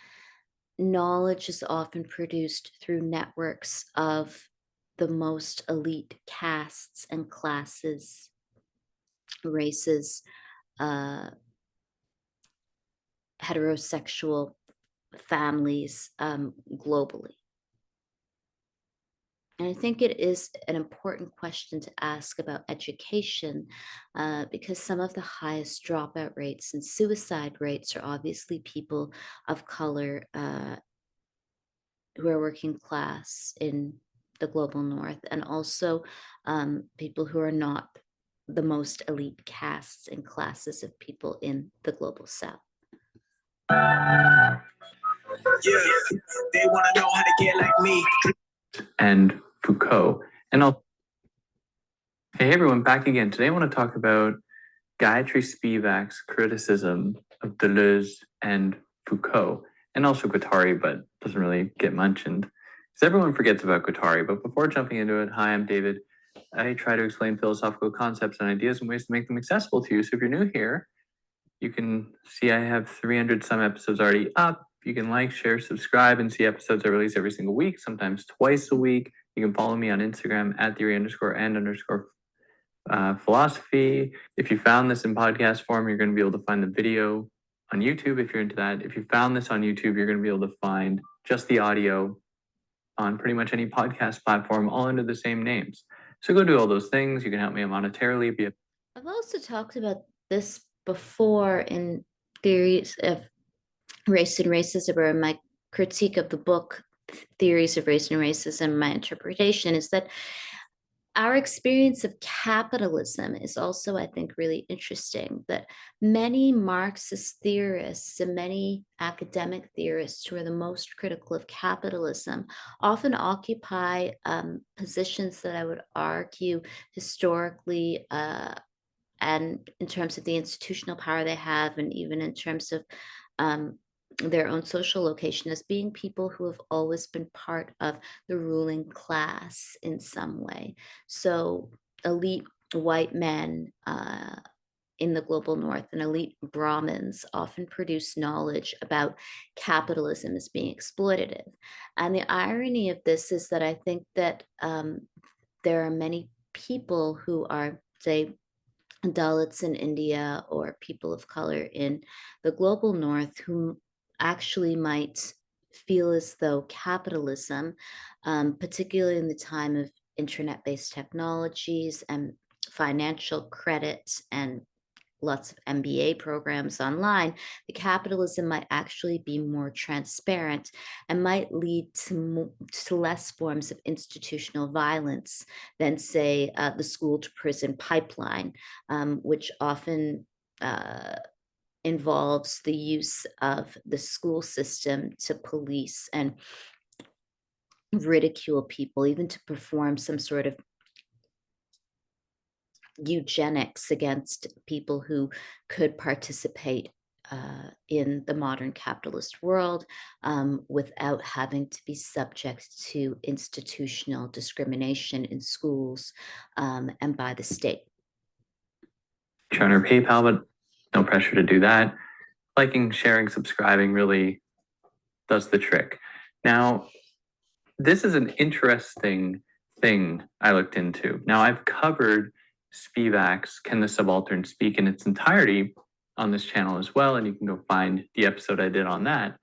knowledge is often produced through networks of the most elite castes and classes, races, heterosexual families globally? And I think it is an important question to ask about education because some of the highest dropout rates and suicide rates are obviously people of color who are working class in the global north, and also people who are not the most elite castes and classes of people in the global south. Yeah, they want to know how to get like me. And Foucault. And hey everyone, back again. Today I want to talk about Gayatri Spivak's criticism of Deleuze and Foucault, and also Guattari, but doesn't really get mentioned because everyone forgets about Guattari. But before jumping into it, hi, I'm David. I try to explain philosophical concepts and ideas in ways to make them accessible to you. So if you're new here, you can see I have 300 some episodes already up. You can like, share, subscribe, and see episodes I release every single week, sometimes twice a week. You can follow me on Instagram at theory_and_philosophy. If you found this in podcast form, you're going to be able to find the video on YouTube if you're into that. If you found this on YouTube, you're going to be able to find just the audio on pretty much any podcast platform, all under the same names. So go do all those things. You can help me monetarily. I've also talked about this before in Theories of Race and Racism, or in my critique of the book Theories of Race and Racism. My interpretation is that our experience of capitalism is also, I think, really interesting, that many Marxist theorists and many academic theorists who are the most critical of capitalism often occupy positions that I would argue historically and in terms of the institutional power they have, and even in terms of their own social location, as being people who have always been part of the ruling class in some way. So elite white men in the global north and elite Brahmins often produce knowledge about capitalism as being exploitative. And the irony of this is that I think that there are many people who are, say, Dalits in India or people of color in the global north who actually might feel as though capitalism, particularly in the time of internet-based technologies and financial credit and lots of MBA programs online, the capitalism might actually be more transparent and might lead to less forms of institutional violence than, say, the school to prison pipeline, which often involves the use of the school system to police and ridicule people, even to perform some sort of eugenics against people who could participate in the modern capitalist world without having to be subject to institutional discrimination in schools and by the state. Join our PayPal, but no pressure to do that. Liking, sharing, subscribing really does the trick. Now, this is an interesting thing I looked into. Now, I've covered Spivak's Can the Subaltern Speak in its entirety on this channel as well, and you can go find the episode I did on that.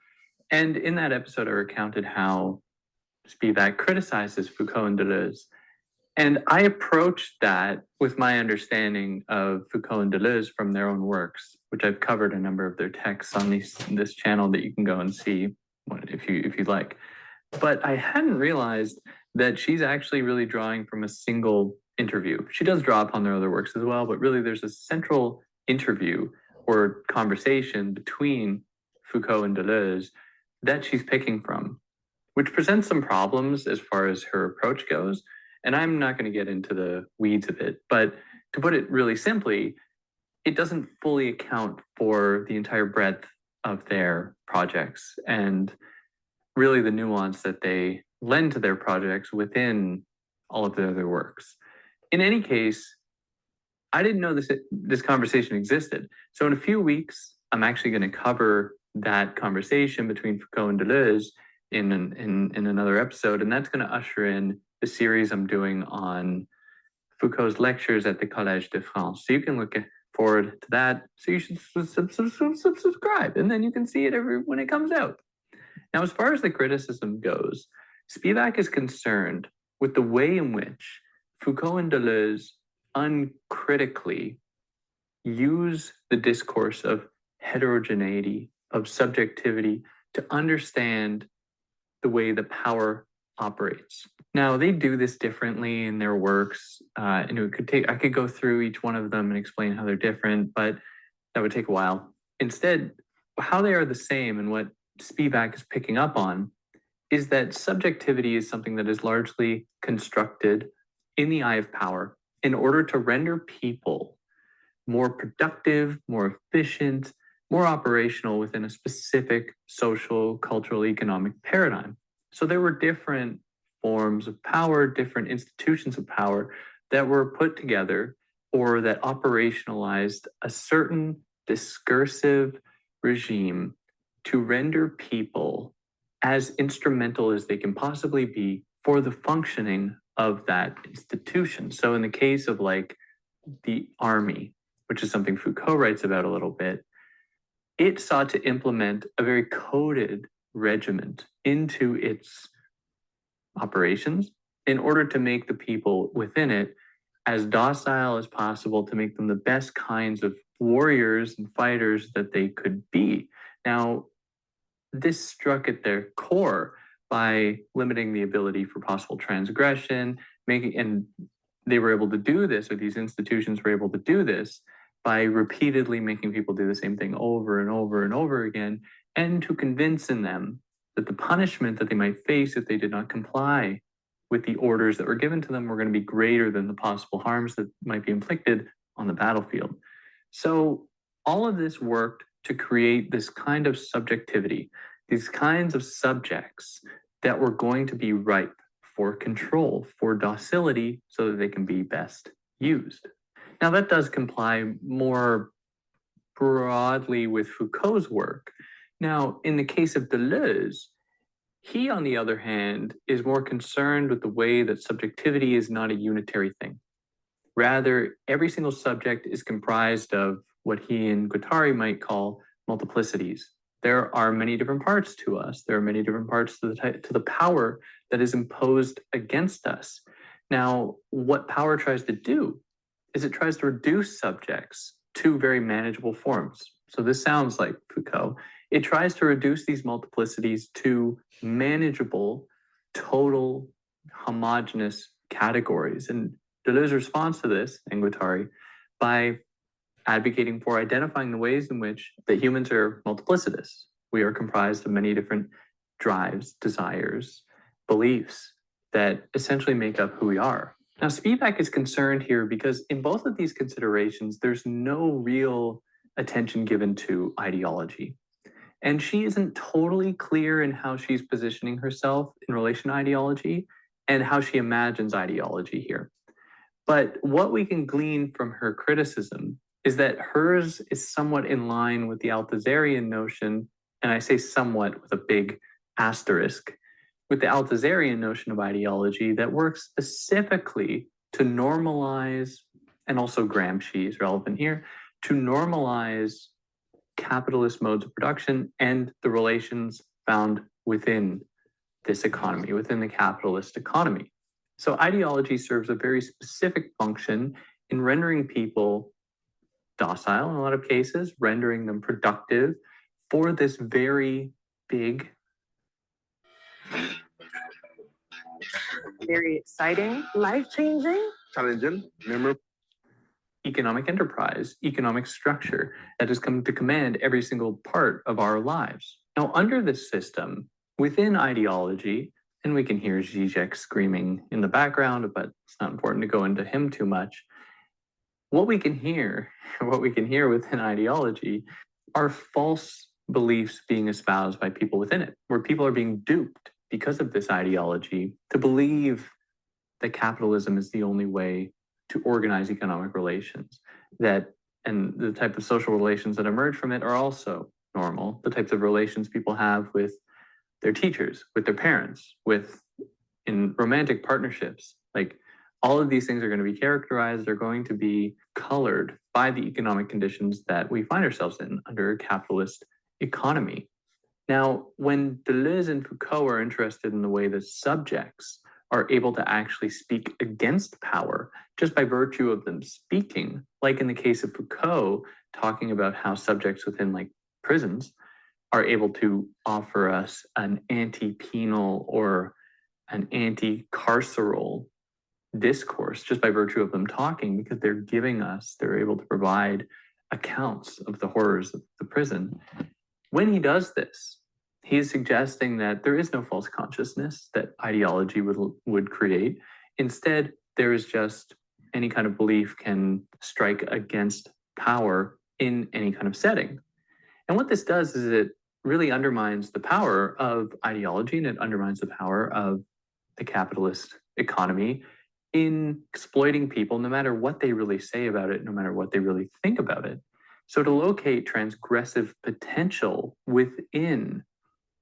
And in that episode, I recounted how Spivak criticizes Foucault and Deleuze. And I approached that with my understanding of Foucault and Deleuze from their own works, which I've covered a number of their texts on this channel that you can go and see if you'd like. But I hadn't realized that she's actually really drawing from a single interview. She does draw upon their other works as well, but really there's a central interview or conversation between Foucault and Deleuze that she's picking from, which presents some problems as far as her approach goes. And I'm not going to get into the weeds of it, but to put it really simply, it doesn't fully account for the entire breadth of their projects and really the nuance that they lend to their projects within all of their other works. In any case, I didn't know this conversation existed. So in a few weeks, I'm actually going to cover that conversation between Foucault and Deleuze in another episode, and that's going to usher in the series I'm doing on Foucault's lectures at the Collège de France. So you can look forward to that. So you should subscribe, and then you can see it when it comes out. Now, as far as the criticism goes, Spivak is concerned with the way in which Foucault and Deleuze uncritically use the discourse of heterogeneity, of subjectivity, to understand the way the power operates. Now, they do this differently in their works, and I could go through each one of them and explain how they're different, but that would take a while. Instead, how they are the same and what Spivak is picking up on is that subjectivity is something that is largely constructed in the eye of power in order to render people more productive, more efficient, more operational within a specific social, cultural, economic paradigm. So there were different forms of power, different institutions of power, that were put together or that operationalized a certain discursive regime to render people as instrumental as they can possibly be for the functioning of that institution. So in the case of like the army, which is something Foucault writes about a little bit, it sought to implement a very coded regiment into its operations in order to make the people within it as docile as possible, to make them the best kinds of warriors and fighters that they could be. Now, this struck at their core by limiting the ability for possible transgression, and they were able to do this, or these institutions were able to do this by repeatedly making people do the same thing over and over and over again, and to convince in them that the punishment that they might face if they did not comply with the orders that were given to them were going to be greater than the possible harms that might be inflicted on the battlefield. So all of this worked to create this kind of subjectivity, these kinds of subjects that were going to be ripe for control, for docility, so that they can be best used. Now, that does comply more broadly with Foucault's work. Now, in the case of Deleuze, he, on the other hand, is more concerned with the way that subjectivity is not a unitary thing. Rather, every single subject is comprised of what he and Guattari might call multiplicities. There are many different parts to us. There are many different parts to the power that is imposed against us. Now, what power tries to do is it tries to reduce subjects to very manageable forms. So this sounds like Foucault. It tries to reduce these multiplicities to manageable, total, homogeneous categories. And Deleuze responds to this, and Guattari, by advocating for identifying the ways in which that humans are multiplicitous. We are comprised of many different drives, desires, beliefs that essentially make up who we are. Now, Spivak is concerned here because in both of these considerations, there's no real attention given to ideology. And she isn't totally clear in how she's positioning herself in relation to ideology and how she imagines ideology here. But what we can glean from her criticism is that hers is somewhat in line with the Althusserian notion, and I say somewhat with a big asterisk, with the Althusserian notion of ideology that works specifically to normalize, and also Gramsci is relevant here, to normalize capitalist modes of production and the relations found within this economy, within the capitalist economy. So ideology serves a very specific function in rendering people docile in a lot of cases, rendering them productive for this very big, very exciting, life-changing, challenging, memorable economic enterprise, economic structure that has come to command every single part of our lives. Now, under this system, within ideology, and we can hear Zizek screaming in the background, but it's not important to go into him too much. What we can hear within ideology are false beliefs being espoused by people within it, where people are being duped because of this ideology to believe that capitalism is the only way to organize economic relations, and the type of social relations that emerge from it are also normal. The types of relations people have with their teachers, with their parents, in romantic partnerships, like all of these things are going to be characterized, they're going to be colored by the economic conditions that we find ourselves in under a capitalist economy. Now, when Deleuze and Foucault are interested in the way that subjects are able to actually speak against power just by virtue of them speaking, like in the case of Foucault, talking about how subjects within like prisons are able to offer us an anti-penal or an anti-carceral discourse just by virtue of them talking, because they're able to provide accounts of the horrors of the prison. When he does this, he is suggesting that there is no false consciousness that ideology would create. Instead, there is just any kind of belief can strike against power in any kind of setting. And what this does is it really undermines the power of ideology, and it undermines the power of the capitalist economy in exploiting people, no matter what they really say about it, no matter what they really think about it. So to locate transgressive potential within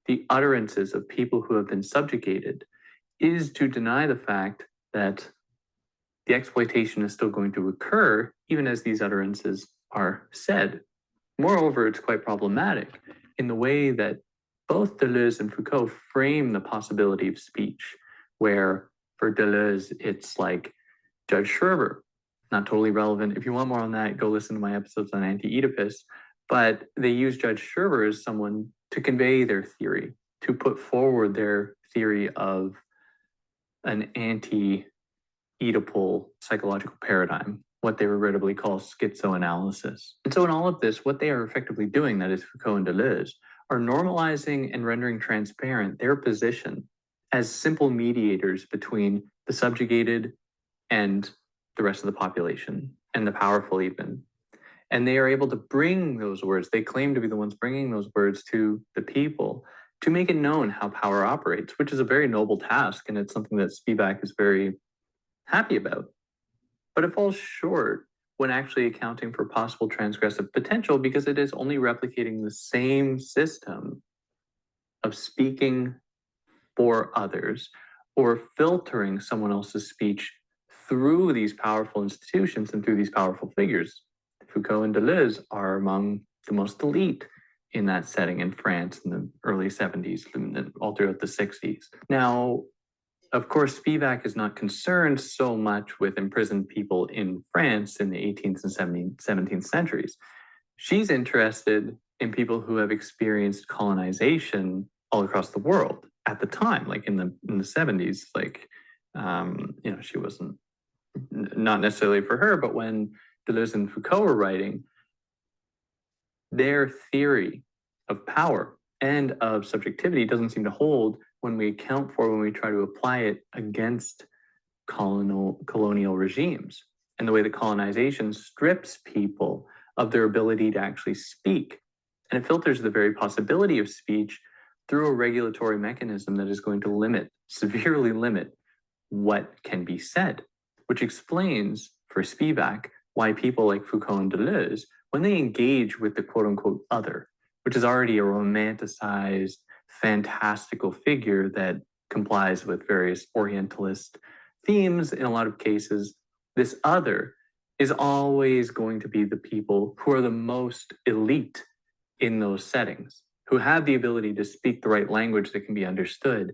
the utterances of people who have been subjugated is to deny the fact that the exploitation is still going to occur even as these utterances are said. Moreover, it's quite problematic in the way that both Deleuze and Foucault frame the possibility of speech, where for Deleuze, it's like Judge Schroeder, not totally relevant. If you want more on that, go listen to my episodes on anti-Oedipus. But they use Judge Schroeder as someone to convey their theory, to put forward their theory of an anti-Oedipal psychological paradigm, what they regrettably call schizoanalysis. And so in all of this, what they are effectively doing, that is Foucault and Deleuze, are normalizing and rendering transparent their position as simple mediators between the subjugated and the rest of the population, and the powerful even. And they are able to bring those words, they claim to be the ones bringing those words to the people, to make it known how power operates, which is a very noble task, and it's something that Spivak is very happy about. But it falls short when actually accounting for possible transgressive potential, because it is only replicating the same system of speaking for others or filtering someone else's speech through these powerful institutions and through these powerful figures. Foucault and Deleuze are among the most elite in that setting in France in the early 70s, and all throughout the 60s. Now, of course, Spivak is not concerned so much with imprisoned people in France in the 18th and 17th centuries. She's interested in people who have experienced colonization all across the world at the time, like in the 70s. Like, she wasn't, not necessarily for her, but when Deleuze and Foucault were writing, their theory of power and of subjectivity doesn't seem to hold when we try to apply it against colonial regimes, and the way that colonization strips people of their ability to actually speak. And it filters the very possibility of speech through a regulatory mechanism that is going to severely limit what can be said, which explains for Spivak why people like Foucault and Deleuze, when they engage with the quote unquote other, which is already a romanticized, fantastical figure that complies with various Orientalist themes in a lot of cases, this other is always going to be the people who are the most elite in those settings, who have the ability to speak the right language that can be understood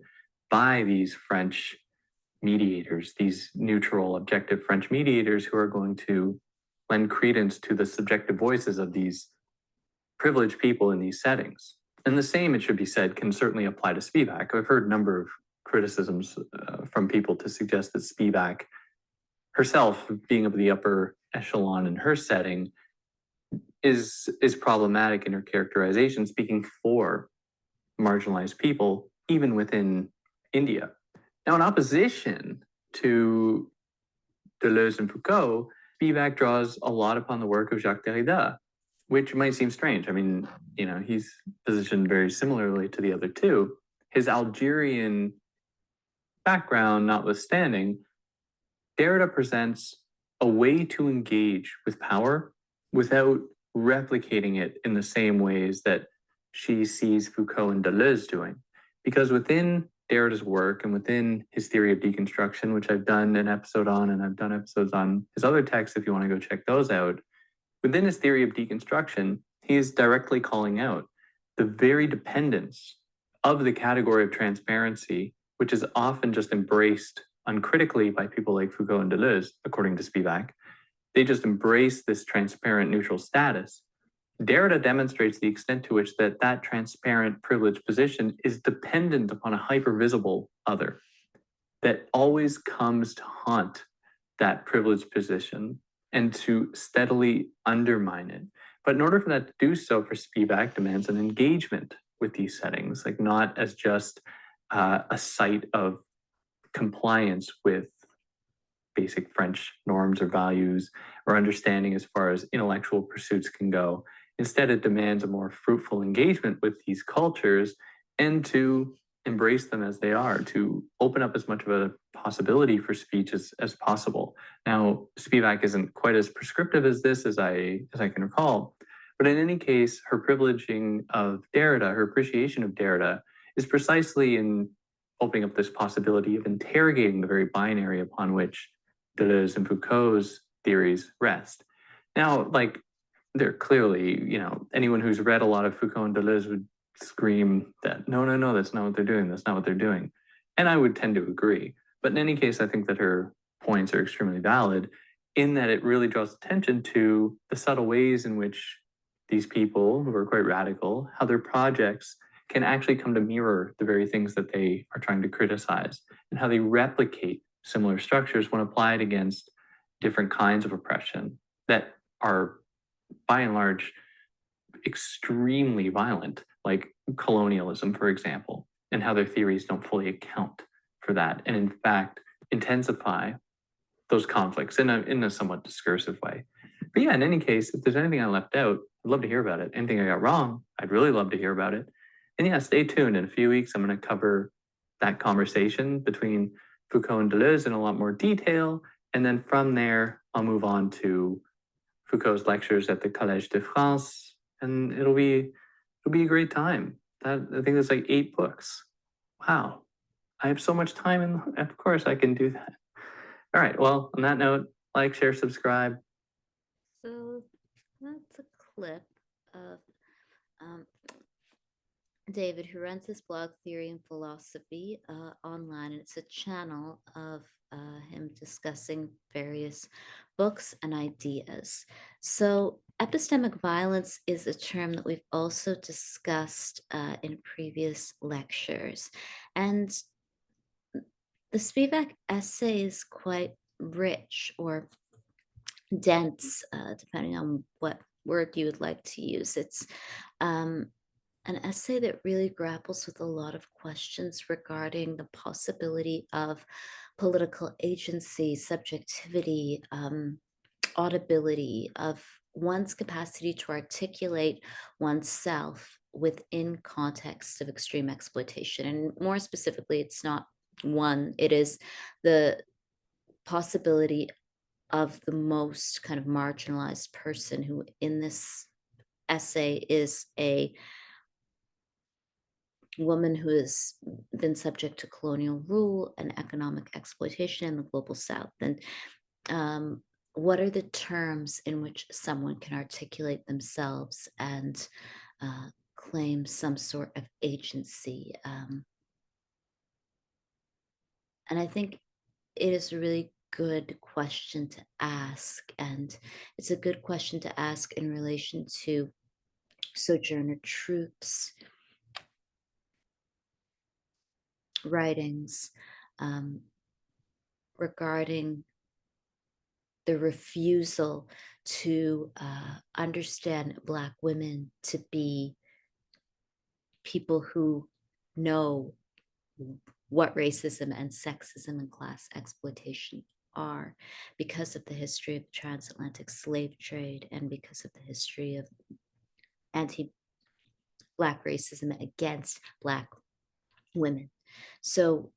by these French mediators, these neutral, objective French mediators who are going to lend credence to the subjective voices of these privileged people in these settings. And the same, it should be said, can certainly apply to Spivak. I've heard a number of criticisms from people to suggest that Spivak herself, being of the upper echelon in her setting, is problematic in her characterization, speaking for marginalized people, even within India. Now, in opposition to Deleuze and Foucault, Spivak draws a lot upon the work of Jacques Derrida, which might seem strange. I mean, he's positioned very similarly to the other two. His Algerian background notwithstanding, Derrida presents a way to engage with power without replicating it in the same ways that she sees Foucault and Deleuze doing. Because within Derrida's work and within his theory of deconstruction, which I've done an episode on, and I've done episodes on his other texts if you want to go check those out, within his theory of deconstruction, he is directly calling out the very dependence of the category of transparency, which is often just embraced uncritically by people like Foucault and Deleuze, according to Spivak. They just embrace this transparent neutral status. Derrida demonstrates the extent to which that transparent privileged position is dependent upon a hypervisible other that always comes to haunt that privileged position and to steadily undermine it. But in order for that to do so, for Spivak demands an engagement with these settings, like not as just a site of compliance with basic French norms or values or understanding as far as intellectual pursuits can go. Instead, it demands a more fruitful engagement with these cultures and to embrace them as they are, to open up as much of a possibility for speech as possible. Now, Spivak isn't quite as prescriptive as this as I can recall, but in any case, her privileging of Derrida, her appreciation of Derrida, is precisely in opening up this possibility of interrogating the very binary upon which Deleuze and Foucault's theories rest. Now, like, they're clearly, anyone who's read a lot of Foucault and Deleuze would scream that, no, that's not what they're doing. That's not what they're doing. And I would tend to agree. But in any case, I think that her points are extremely valid in that it really draws attention to the subtle ways in which these people who are quite radical, how their projects can actually come to mirror the very things that they are trying to criticize, and how they replicate similar structures when applied against different kinds of oppression that are, by and large, extremely violent, like colonialism, for example, and how their theories don't fully account for that, and in fact intensify those conflicts in a somewhat discursive way. But yeah, in any case, if there's anything I left out, I'd love to hear about it. Anything I got wrong, I'd really love to hear about it. And yeah, stay tuned. In a few weeks, I'm going to cover that conversation between Foucault and Deleuze in a lot more detail. And then from there, I'll move on to Foucault's lectures at the Collège de France, and it'll be a great time. I think there's like 8 books. Wow, I have so much time, and of course I can do that. All right, well, on that note, like, share, subscribe. So that's a clip of David, who runs this blog, Theory and Philosophy, online, and it's a channel of him discussing various books and ideas. So epistemic violence is a term that we've also discussed in previous lectures. And the Spivak essay is quite rich or dense, depending on what word you would like to use. It's an essay that really grapples with a lot of questions regarding the possibility of political agency, subjectivity, audibility, of one's capacity to articulate oneself within context of extreme exploitation. And more specifically, it's not one, it is the possibility of the most kind of marginalized person, who in this essay is a woman who has been subject to colonial rule and economic exploitation in the global South. And what are the terms in which someone can articulate themselves and claim some sort of agency? And I think it is a really good question to ask. And it's a good question to ask in relation to Sojourner Truth's writings regarding the refusal to understand Black women to be people who know what racism and sexism and class exploitation are, because of the history of the transatlantic slave trade and because of the history of anti-Black racism against Black women. So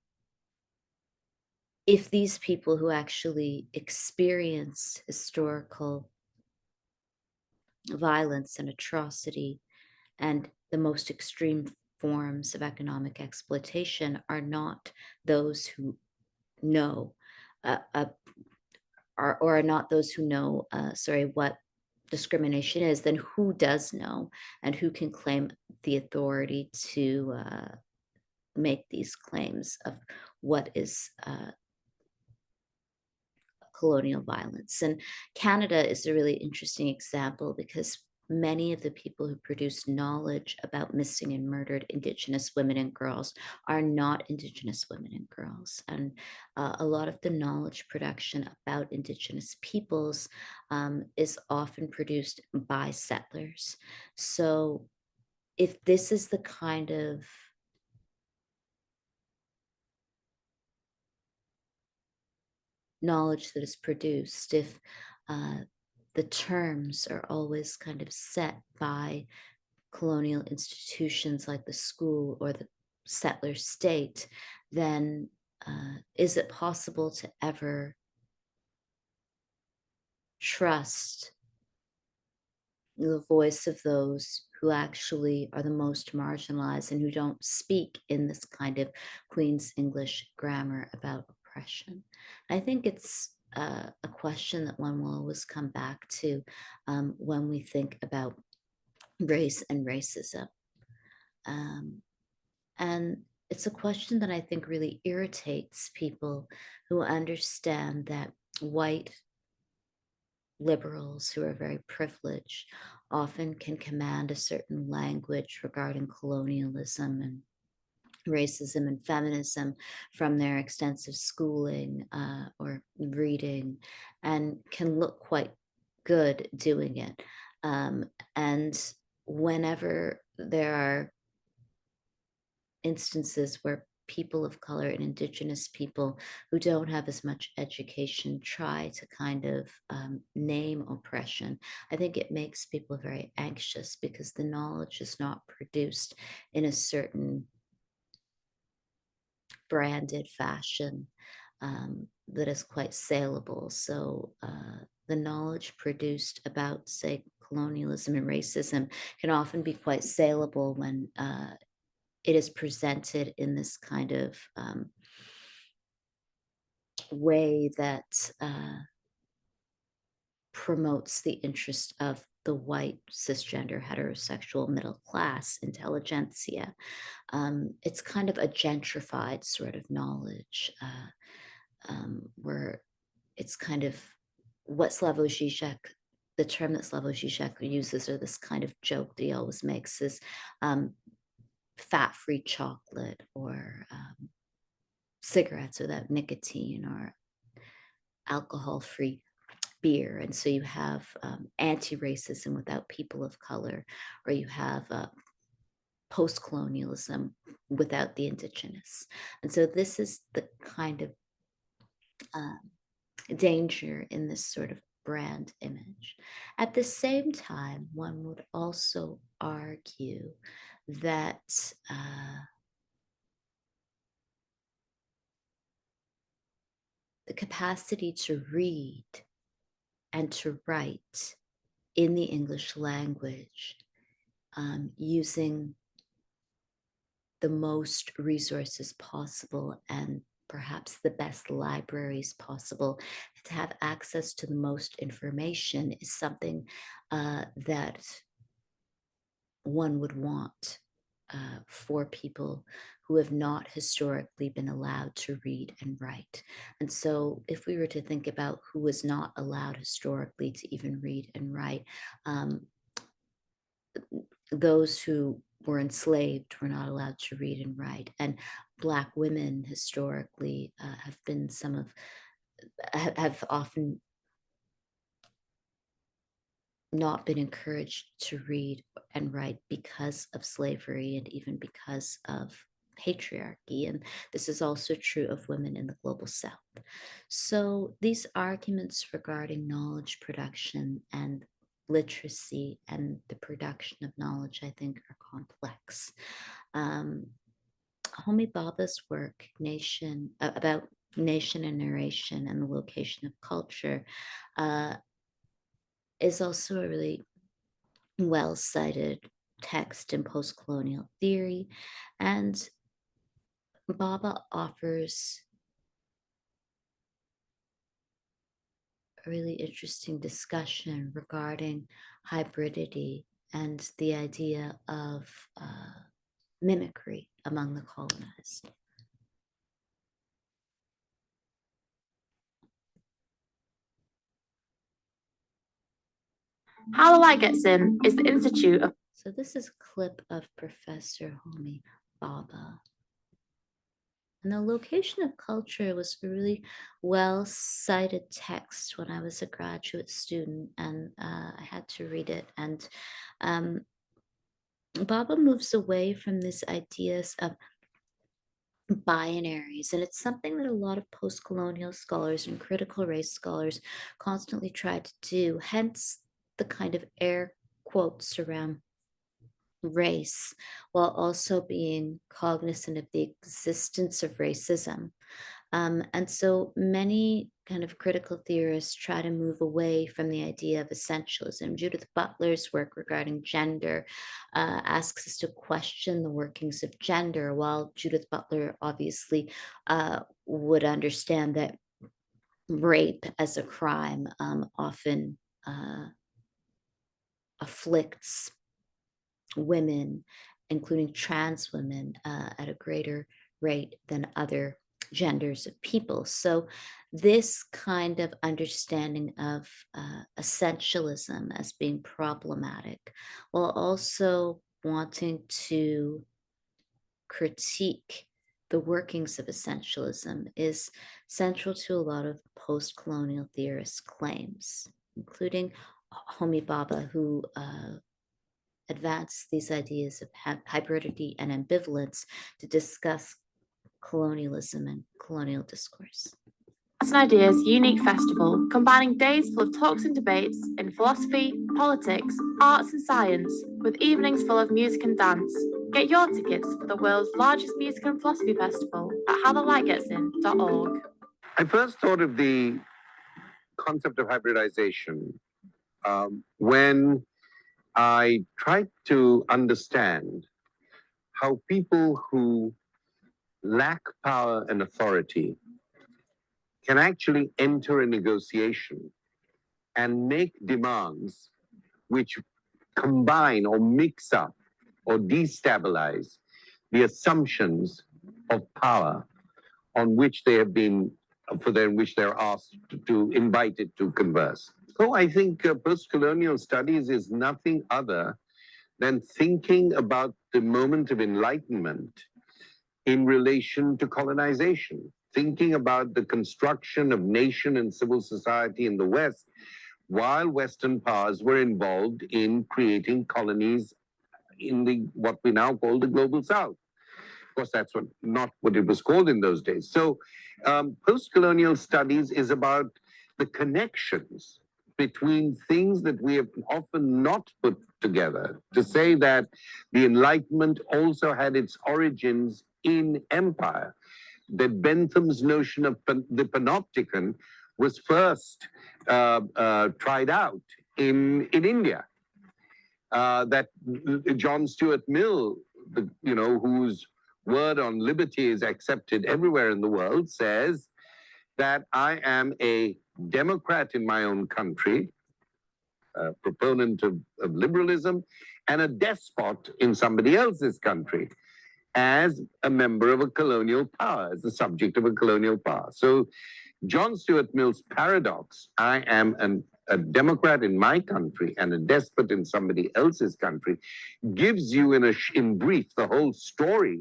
if these people who actually experience historical violence and atrocity and the most extreme forms of economic exploitation are not those who know, or are not those who know, what discrimination is, then who does know, and who can claim the authority to make these claims of what is colonial violence? And Canada is a really interesting example, because many of the people who produce knowledge about missing and murdered Indigenous women and girls are not Indigenous women and girls. And a lot of the knowledge production about Indigenous peoples is often produced by settlers. So if this is the kind of knowledge that is produced, if the terms are always kind of set by colonial institutions like the school or the settler state, then is it possible to ever trust the voice of those who actually are the most marginalized and who don't speak in this kind of Queen's English grammar about oppression? I think it's a question that one will always come back to when we think about race and racism. And it's a question that I think really irritates people who understand that white liberals who are very privileged often can command a certain language regarding colonialism and racism and feminism from their extensive schooling or reading, and can look quite good doing it. And whenever there are instances where people of color and indigenous people who don't have as much education try to kind of name oppression, I think it makes people very anxious because the knowledge is not produced in a certain branded fashion that is quite saleable. So the knowledge produced about, say, colonialism and racism can often be quite saleable when it is presented in this kind of way that promotes the interest of the white cisgender heterosexual middle class intelligentsia. It's kind of a gentrified sort of knowledge where it's kind of what Slavoj Žižek, the term that Slavoj Žižek uses, or this kind of joke that he always makes, is fat-free chocolate or cigarettes without nicotine or alcohol-free beer. And so you have anti-racism without people of color, or you have post-colonialism without the indigenous. And so this is the kind of danger in this sort of brand image. At the same time, one would also argue that the capacity to read and to write in the English language using the most resources possible and perhaps the best libraries possible to have access to the most information is something that one would want for people who have not historically been allowed to read and write. And so if we were to think about who was not allowed historically to even read and write, those who were enslaved were not allowed to read and write. And Black women historically have often not been encouraged to read and write because of slavery and even because of patriarchy. And this is also true of women in the global South. So these arguments regarding knowledge production and literacy and the production of knowledge, I think, are complex. Homi Bhabha's work, about nation and narration and the location of culture, is also a really well-cited text in post-colonial theory. And Bhabha offers a really interesting discussion regarding hybridity and the idea of mimicry among the colonized. How the Light Gets In is the Institute of... So this is a clip of Professor Homi Bhabha. And the location of culture was a really well-cited text when I was a graduate student, and I had to read it. And Bhabha moves away from these ideas of binaries, and it's something that a lot of post-colonial scholars and critical race scholars constantly try to do, hence the kind of air quotes around race while also being cognizant of the existence of racism. And so many kind of critical theorists try to move away from the idea of essentialism. Judith Butler's work regarding gender asks us to question the workings of gender, while Judith Butler obviously would understand that rape as a crime often afflicts women, including trans women, at a greater rate than other genders of people. So, this kind of understanding of essentialism as being problematic, while also wanting to critique the workings of essentialism, is central to a lot of post colonial theorists' claims, including Homi Bhabha, who advance these ideas of hybridity and ambivalence to discuss colonialism and colonial discourse. Arts and Ideas Unique Festival, combining days full of talks and debates in philosophy, politics, arts and science, with evenings full of music and dance. Get your tickets for the world's largest music and philosophy festival at howthelightgetsin.org. I first thought of the concept of hybridization when I tried to understand how people who lack power and authority can actually enter a negotiation and make demands which combine or mix up or destabilize the assumptions of power on which they have been, which they're asked to invited to converse. So I think post-colonial studies is nothing other than thinking about the moment of enlightenment in relation to colonization, thinking about the construction of nation and civil society in the West, while Western powers were involved in creating colonies in the what we now call the global South. Of course, that's not what it was called in those days. So post-colonial studies is about the connections between things that we have often not put together, to say that the Enlightenment also had its origins in empire, that Bentham's notion of the panopticon was first tried out in India, that John Stuart Mill, whose word on liberty is accepted everywhere in the world, says that I am a Democrat in my own country, a proponent of liberalism, and a despot in somebody else's country, as a member of a colonial power, as the subject of a colonial power. So John Stuart Mill's paradox, I am a Democrat in my country and a despot in somebody else's country, gives you in brief the whole story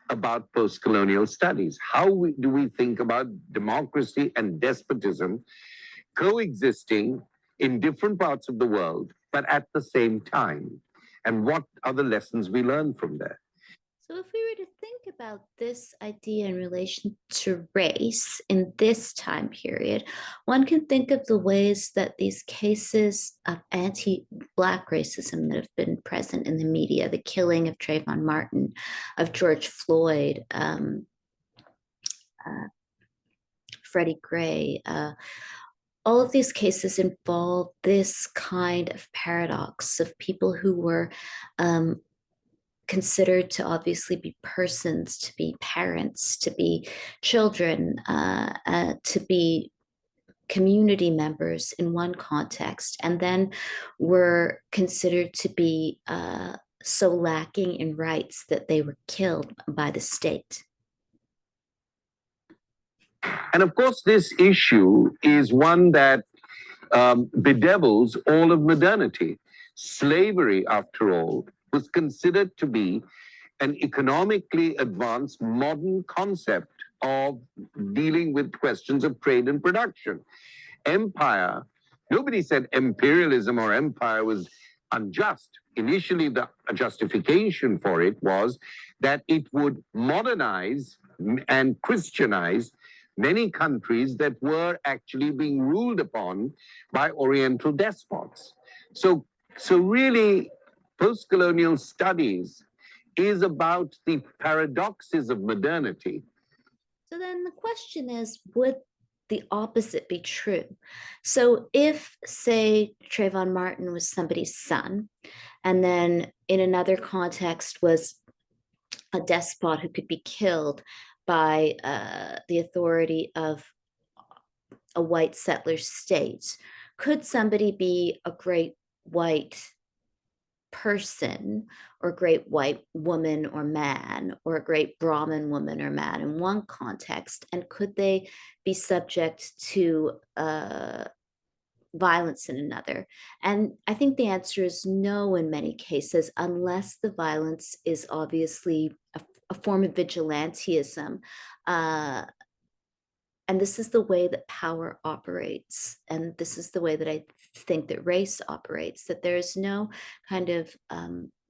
about post-colonial studies. How do we think about democracy and despotism coexisting in different parts of the world, but at the same time? And what are the lessons we learn from there? So, if we were to think about this idea in relation to race in this time period, one can think of the ways that these cases of anti-Black racism that have been present in the media, the killing of Trayvon Martin, of George Floyd, Freddie Gray, all of these cases involve this kind of paradox of people who were considered to obviously be persons, to be parents, to be children, to be community members in one context, and then were considered to be so lacking in rights that they were killed by the state. And of course, this issue is one that bedevils all of modernity. Slavery, after all, was considered to be an economically advanced modern concept of dealing with questions of trade and production. Empire, nobody said imperialism or empire was unjust. Initially, the justification for it was that it would modernize and Christianize many countries that were actually being ruled upon by Oriental despots. So really, post-colonial studies is about the paradoxes of modernity. So then the question is, would the opposite be true? So if, say, Trayvon Martin was somebody's son, and then in another context was a despot who could be killed by the authority of a white settler state, could somebody be a great white person or great white woman or man or a great Brahmin woman or man in one context, and could they be subject to violence in another? And I think the answer is no in many cases, unless the violence is obviously a form of vigilantism. And this is the way that power operates. And this is the way that I think that race operates, that there is no kind of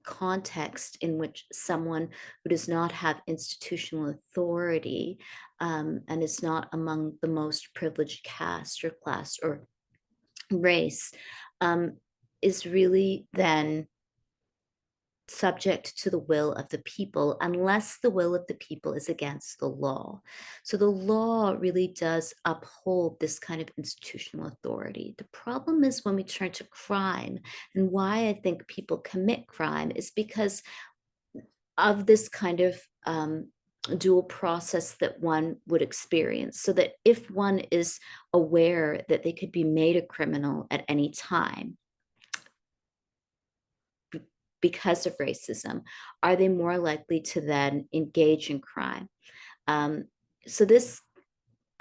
context in which someone who does not have institutional authority and is not among the most privileged caste or class or race is really then subject to the will of the people, unless the will of the people is against the law. So the law really does uphold this kind of institutional authority. The problem is when we turn to crime, and why I think people commit crime is because of this kind of dual process that one would experience. So that if one is aware that they could be made a criminal at any time, because of racism, are they more likely to then engage in crime? So this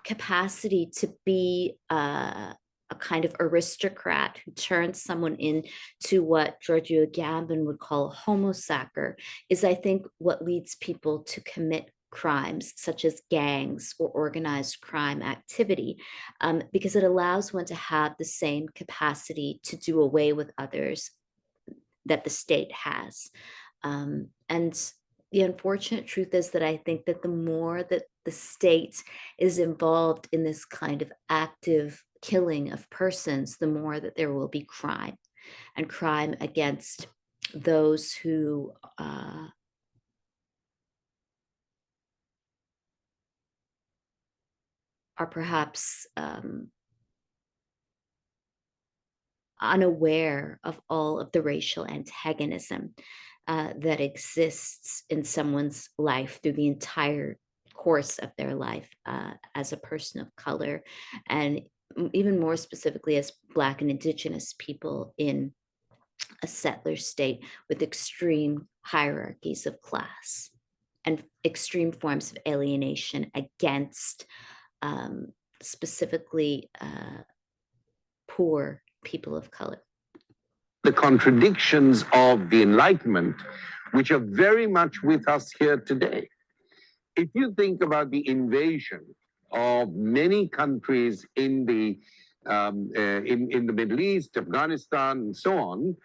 capacity to be a kind of aristocrat who turns someone into what Giorgio Agamben would call a homosacker is, I think, what leads people to commit crimes such as gangs or organized crime activity, because it allows one to have the same capacity to do away with others that the state has. And the unfortunate truth is that I think that the more that the state is involved in this kind of active killing of persons, the more that there will be crime, and crime against those who are perhaps unaware of all of the racial antagonism that exists in someone's life through the entire course of their life as a person of color, and even more specifically as Black and Indigenous people in a settler state with extreme hierarchies of class and extreme forms of alienation against specifically poor people of color. The contradictions of the Enlightenment, which are very much with us here today. If you think about the invasion of many countries in the Middle East, Afghanistan, and so on,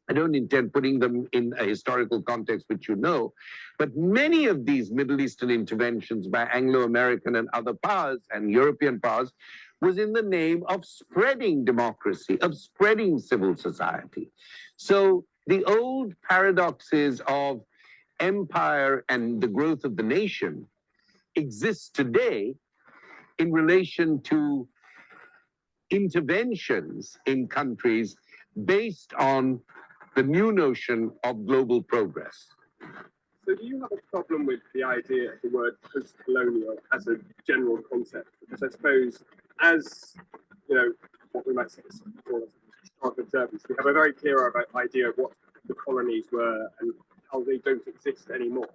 I don't intend putting them in a historical context, which you know, but many of these Middle Eastern interventions by Anglo-American and other powers and European powers was in the name of spreading democracy, of spreading civil society. So the old paradoxes of empire and the growth of the nation exist today in relation to interventions in countries based on the new notion of global progress. So do you have a problem with the idea of the word post-colonial as a general concept? Because I suppose as, you know, what we might say is historical observance, we have a very clear idea of what the colonies were and how they don't exist anymore.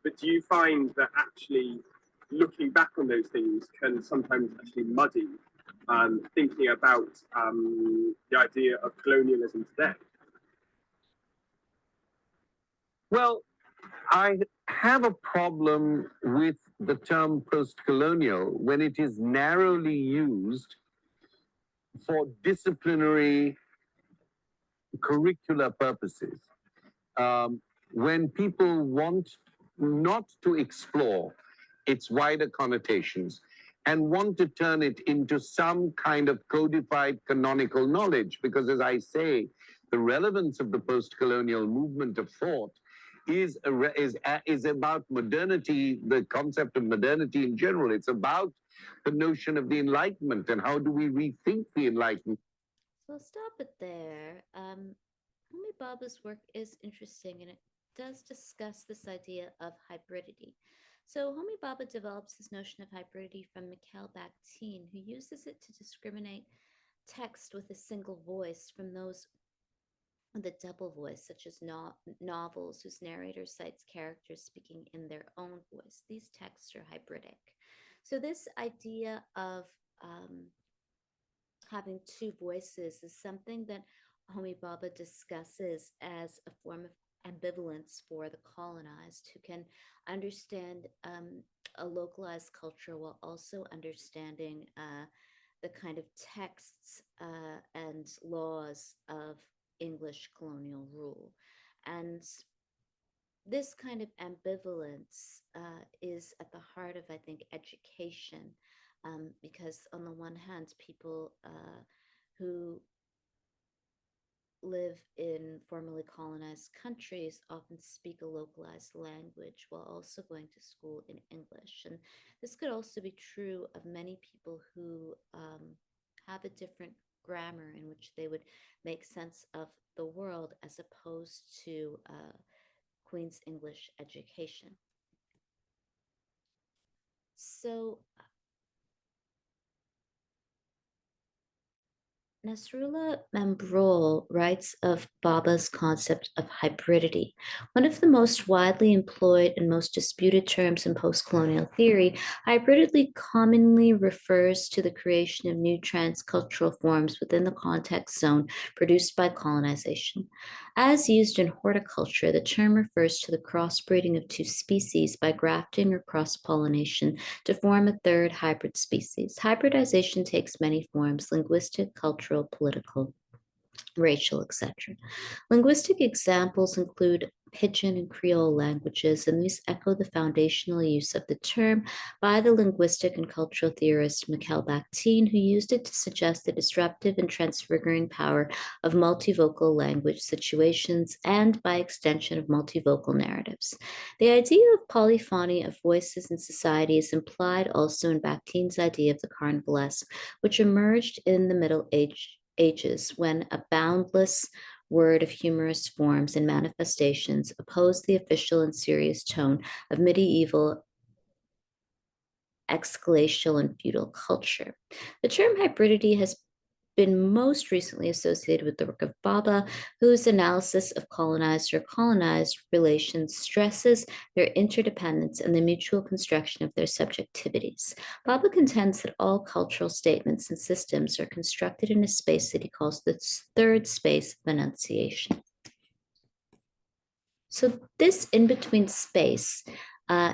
But do you find that actually looking back on those things can sometimes actually muddy thinking about the idea of colonialism today? Well, I have a problem with the term post-colonial when it is narrowly used for disciplinary curricular purposes. When people want not to explore its wider connotations and want to turn it into some kind of codified canonical knowledge, because as I say, the relevance of the post-colonial movement of thought is about modernity, the concept of modernity in general. It's about the notion of the Enlightenment and how do we rethink the Enlightenment. So I'll stop it there. Homi Bhabha's work is interesting and it does discuss this idea of hybridity. So Homi Bhabha develops this notion of hybridity from Mikhail Bakhtin, who uses it to discriminate text with a single voice from those with a double voice, such as novels whose narrator cites characters speaking in their own voice. These texts are hybridic. So this idea of having two voices is something that Homi Bhabha discusses as a form of ambivalence for the colonized who can understand a localized culture while also understanding the kind of texts and laws of English colonial rule. And this kind of ambivalence is at the heart of, I think, education, because on the one hand, people who live in formerly colonized countries often speak a localized language while also going to school in English. And this could also be true of many people who have a different grammar in which they would make sense of the world as opposed to Queen's English education. So Nasrullah Membrol writes of Bhabha's concept of hybridity. One of the most widely employed and most disputed terms in post-colonial theory, hybridity commonly refers to the creation of new transcultural forms within the context zone produced by colonization. As used in horticulture, the term refers to the crossbreeding of two species by grafting or cross-pollination to form a third hybrid species. Hybridization takes many forms: linguistic, cultural, political, racial, etc. Linguistic examples include Pidgin and Creole languages, and these echo the foundational use of the term by the linguistic and cultural theorist Mikhail Bakhtin, who used it to suggest the disruptive and transfiguring power of multivocal language situations and, by extension, of multivocal narratives. The idea of polyphony of voices in society is implied also in Bakhtin's idea of the carnivalesque, which emerged in the Middle Ages when a boundless word of humorous forms and manifestations opposed the official and serious tone of medieval exclatial and feudal culture. The term hybridity has been most recently associated with the work of Bhabha, whose analysis of colonized or colonized relations stresses their interdependence and the mutual construction of their subjectivities. Bhabha contends that all cultural statements and systems are constructed in a space that he calls the third space of enunciation. So this in-between space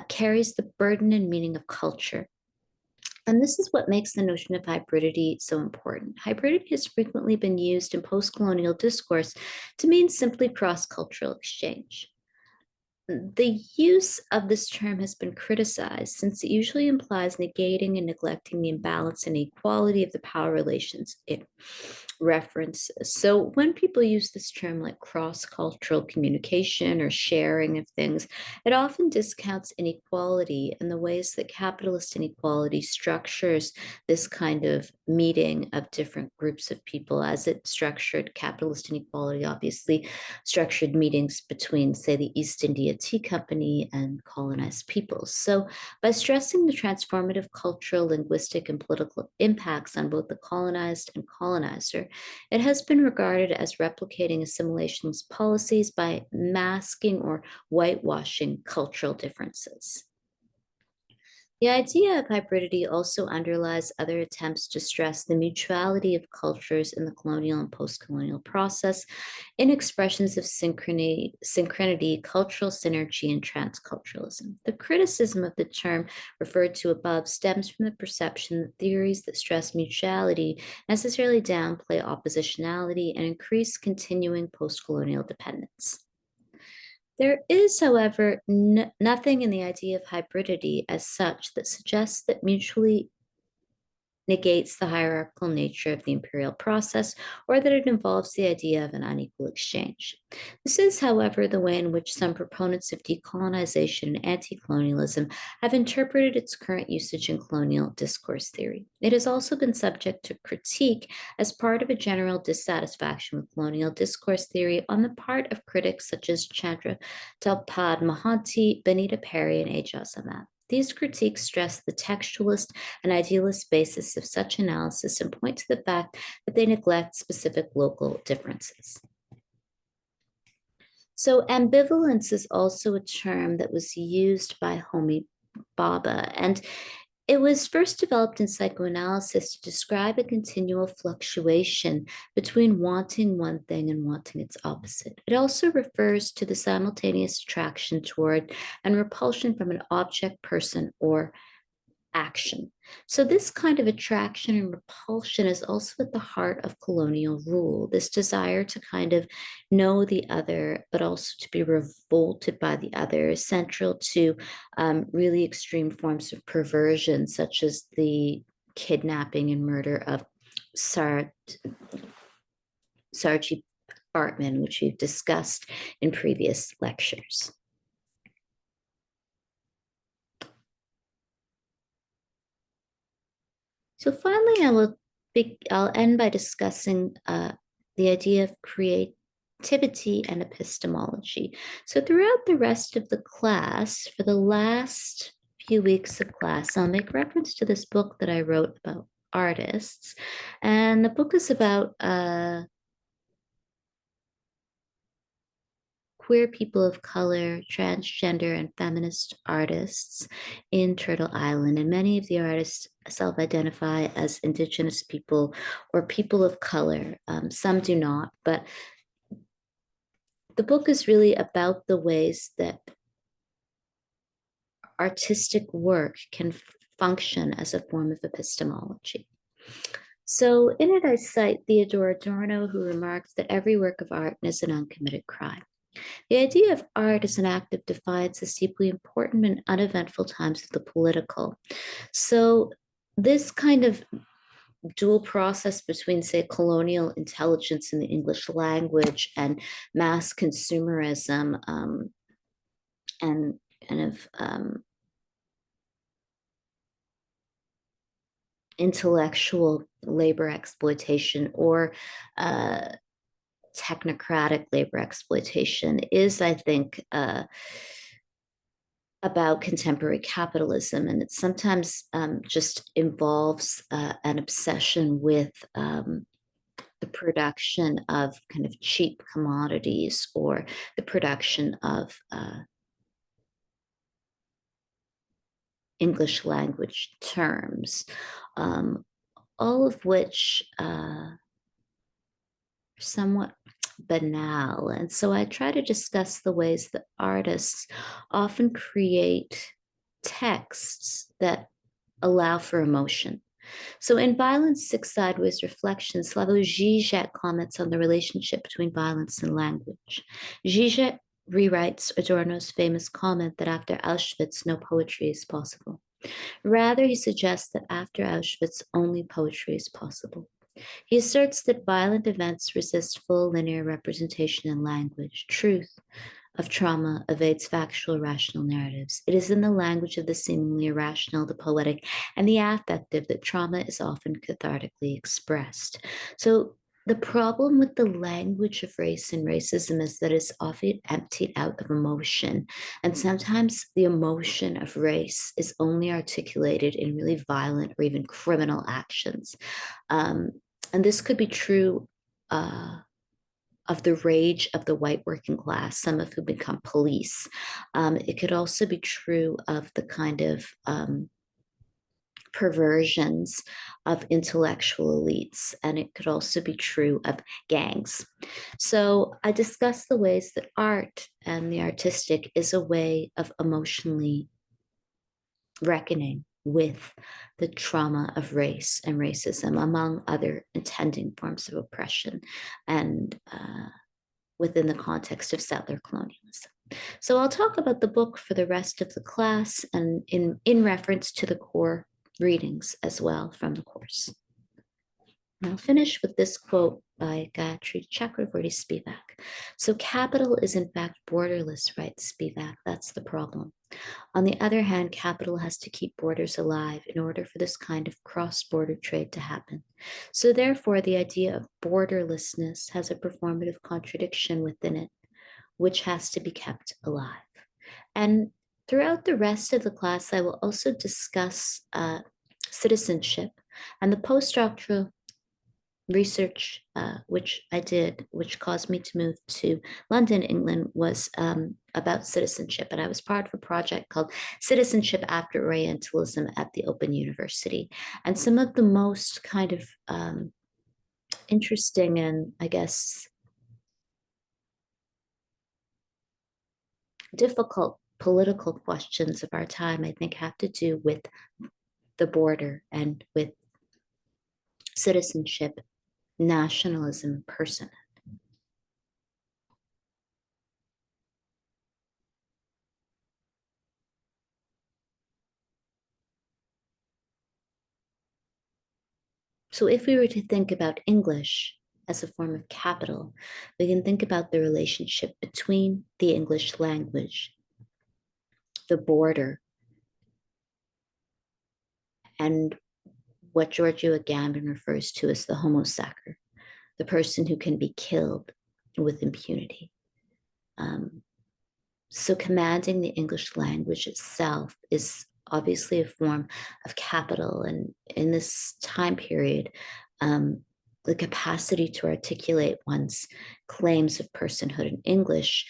carries the burden and meaning of culture. And this is what makes the notion of hybridity so important. Hybridity has frequently been used in post-colonial discourse to mean simply cross-cultural exchange. The use of this term has been criticized since it usually implies negating and neglecting the imbalance and inequality of the power relations it references. So when people use this term like cross-cultural communication or sharing of things, it often discounts inequality and the ways that capitalist inequality structures this kind of meeting of different groups of people. As it structured capitalist inequality, obviously structured meetings between, say, the East India Tea Company and colonized peoples. So by stressing the transformative cultural, linguistic, and political impacts on both the colonized and colonizer, it has been regarded as replicating assimilationist policies by masking or whitewashing cultural differences. The idea of hybridity also underlies other attempts to stress the mutuality of cultures in the colonial and post-colonial process in expressions of synchronity, cultural synergy, and transculturalism. The criticism of the term referred to above stems from the perception that theories that stress mutuality necessarily downplay oppositionality and increase continuing post-colonial dependence. There is, however, nothing in the idea of hybridity as such that suggests that mutually negates the hierarchical nature of the imperial process, or that it involves the idea of an unequal exchange. This is, however, the way in which some proponents of decolonization and anti-colonialism have interpreted its current usage in colonial discourse theory. It has also been subject to critique as part of a general dissatisfaction with colonial discourse theory on the part of critics such as Chandra Talpad Mohanty, Benita Perry, and Ajaz Ahmad. These critiques stress the textualist and idealist basis of such analysis and point to the fact that they neglect specific local differences. So ambivalence is also a term that was used by Homi Bhabha, and it was first developed in psychoanalysis to describe a continual fluctuation between wanting one thing and wanting its opposite. It also refers to the simultaneous attraction toward and repulsion from an object, person, or action. So this kind of attraction and repulsion is also at the heart of colonial rule, this desire to kind of know the other, but also to be revolted by the other, is central to really extreme forms of perversion, such as the kidnapping and murder of Sarji Bartman, which we've discussed in previous lectures. So finally, I'll end by discussing the idea of creativity and epistemology. So throughout the rest of the class, for the last few weeks of class, I'll make reference to this book that I wrote about artists. And the book is about queer people of color, transgender, and feminist artists in Turtle Island. And many of the artists self-identify as Indigenous people or people of color. Some do not, but the book is really about the ways that artistic work can function as a form of epistemology. So in it, I cite Theodore Adorno, who remarks that every work of art is an uncommitted crime. The idea of art as an act of defiance is deeply important in uneventful times of the political. So this kind of dual process between, say, colonial intelligence in the English language and mass consumerism and kind of intellectual labor exploitation or technocratic labor exploitation is, I think, about contemporary capitalism. And it sometimes just involves an obsession with the production of kind of cheap commodities or the production of English language terms, all of which are somewhat banal. And so I try to discuss the ways that artists often create texts that allow for emotion. So in Violence, Six Sideways Reflections, Slavoj Žižek comments on the relationship between violence and language. Žižek rewrites Adorno's famous comment that after Auschwitz, no poetry is possible. Rather, he suggests that after Auschwitz, only poetry is possible. He asserts that violent events resist full linear representation in language. Truth of trauma evades factual, rational narratives. It is in the language of the seemingly irrational, the poetic, and the affective that trauma is often cathartically expressed. So the problem with the language of race and racism is that it's often emptied out of emotion. And sometimes the emotion of race is only articulated in really violent or even criminal actions. And this could be true of the rage of the white working class, some of whom become police. It could also be true of the kind of perversions of intellectual elites, and it could also be true of gangs. So I discuss the ways that art and the artistic is a way of emotionally reckoning with the trauma of race and racism, among other intending forms of oppression, and within the context of settler colonialism. So I'll talk about the book for the rest of the class and in reference to the core readings as well from the course. And I'll finish with this quote by Gayatri Chakravorty Spivak. So capital is in fact borderless, writes Spivak. That's the problem. On the other hand, capital has to keep borders alive in order for this kind of cross-border trade to happen. So therefore, the idea of borderlessness has a performative contradiction within it, which has to be kept alive. And throughout the rest of the class, I will also discuss citizenship and the postdoctoral research which I did, which caused me to move to London, England, was about citizenship. And I was part of a project called Citizenship After Orientalism at the Open University. And some of the most kind of interesting and, I guess, difficult political questions of our time, I think, have to do with the border and with citizenship, nationalism, personhood. So if we were to think about English as a form of capital, we can think about the relationship between the English language, the border, and what Giorgio Agamben refers to as the homo sacer, the person who can be killed with impunity. So commanding the English language itself is obviously a form of capital. And in this time period, the capacity to articulate one's claims of personhood in English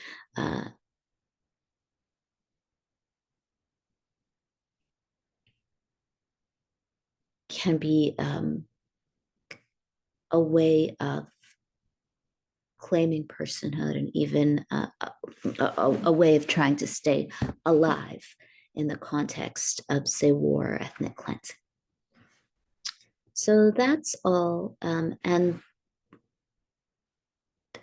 can be a way of claiming personhood and even a way of trying to stay alive in the context of, say, war or ethnic cleansing. So that's all. And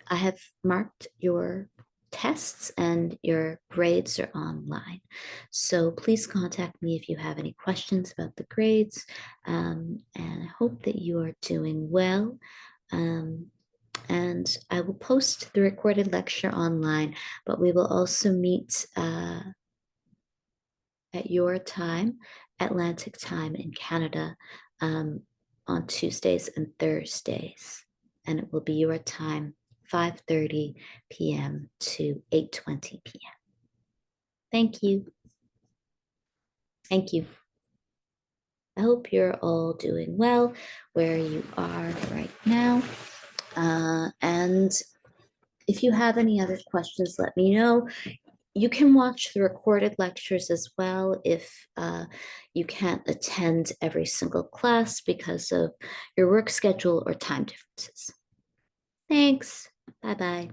I have marked your tests and your grades are online. So please contact me if you have any questions about the grades. And I hope that you are doing well. And I will post the recorded lecture online, but we will also meet at your time, Atlantic time in Canada, on Tuesdays and Thursdays. And it will be your time, 5:30 p.m. to 8:20 p.m. Thank you. Thank you. I hope you're all doing well where you are right now. And if you have any other questions, let me know. You can watch the recorded lectures as well if you can't attend every single class because of your work schedule or time differences. Thanks. Bye-bye.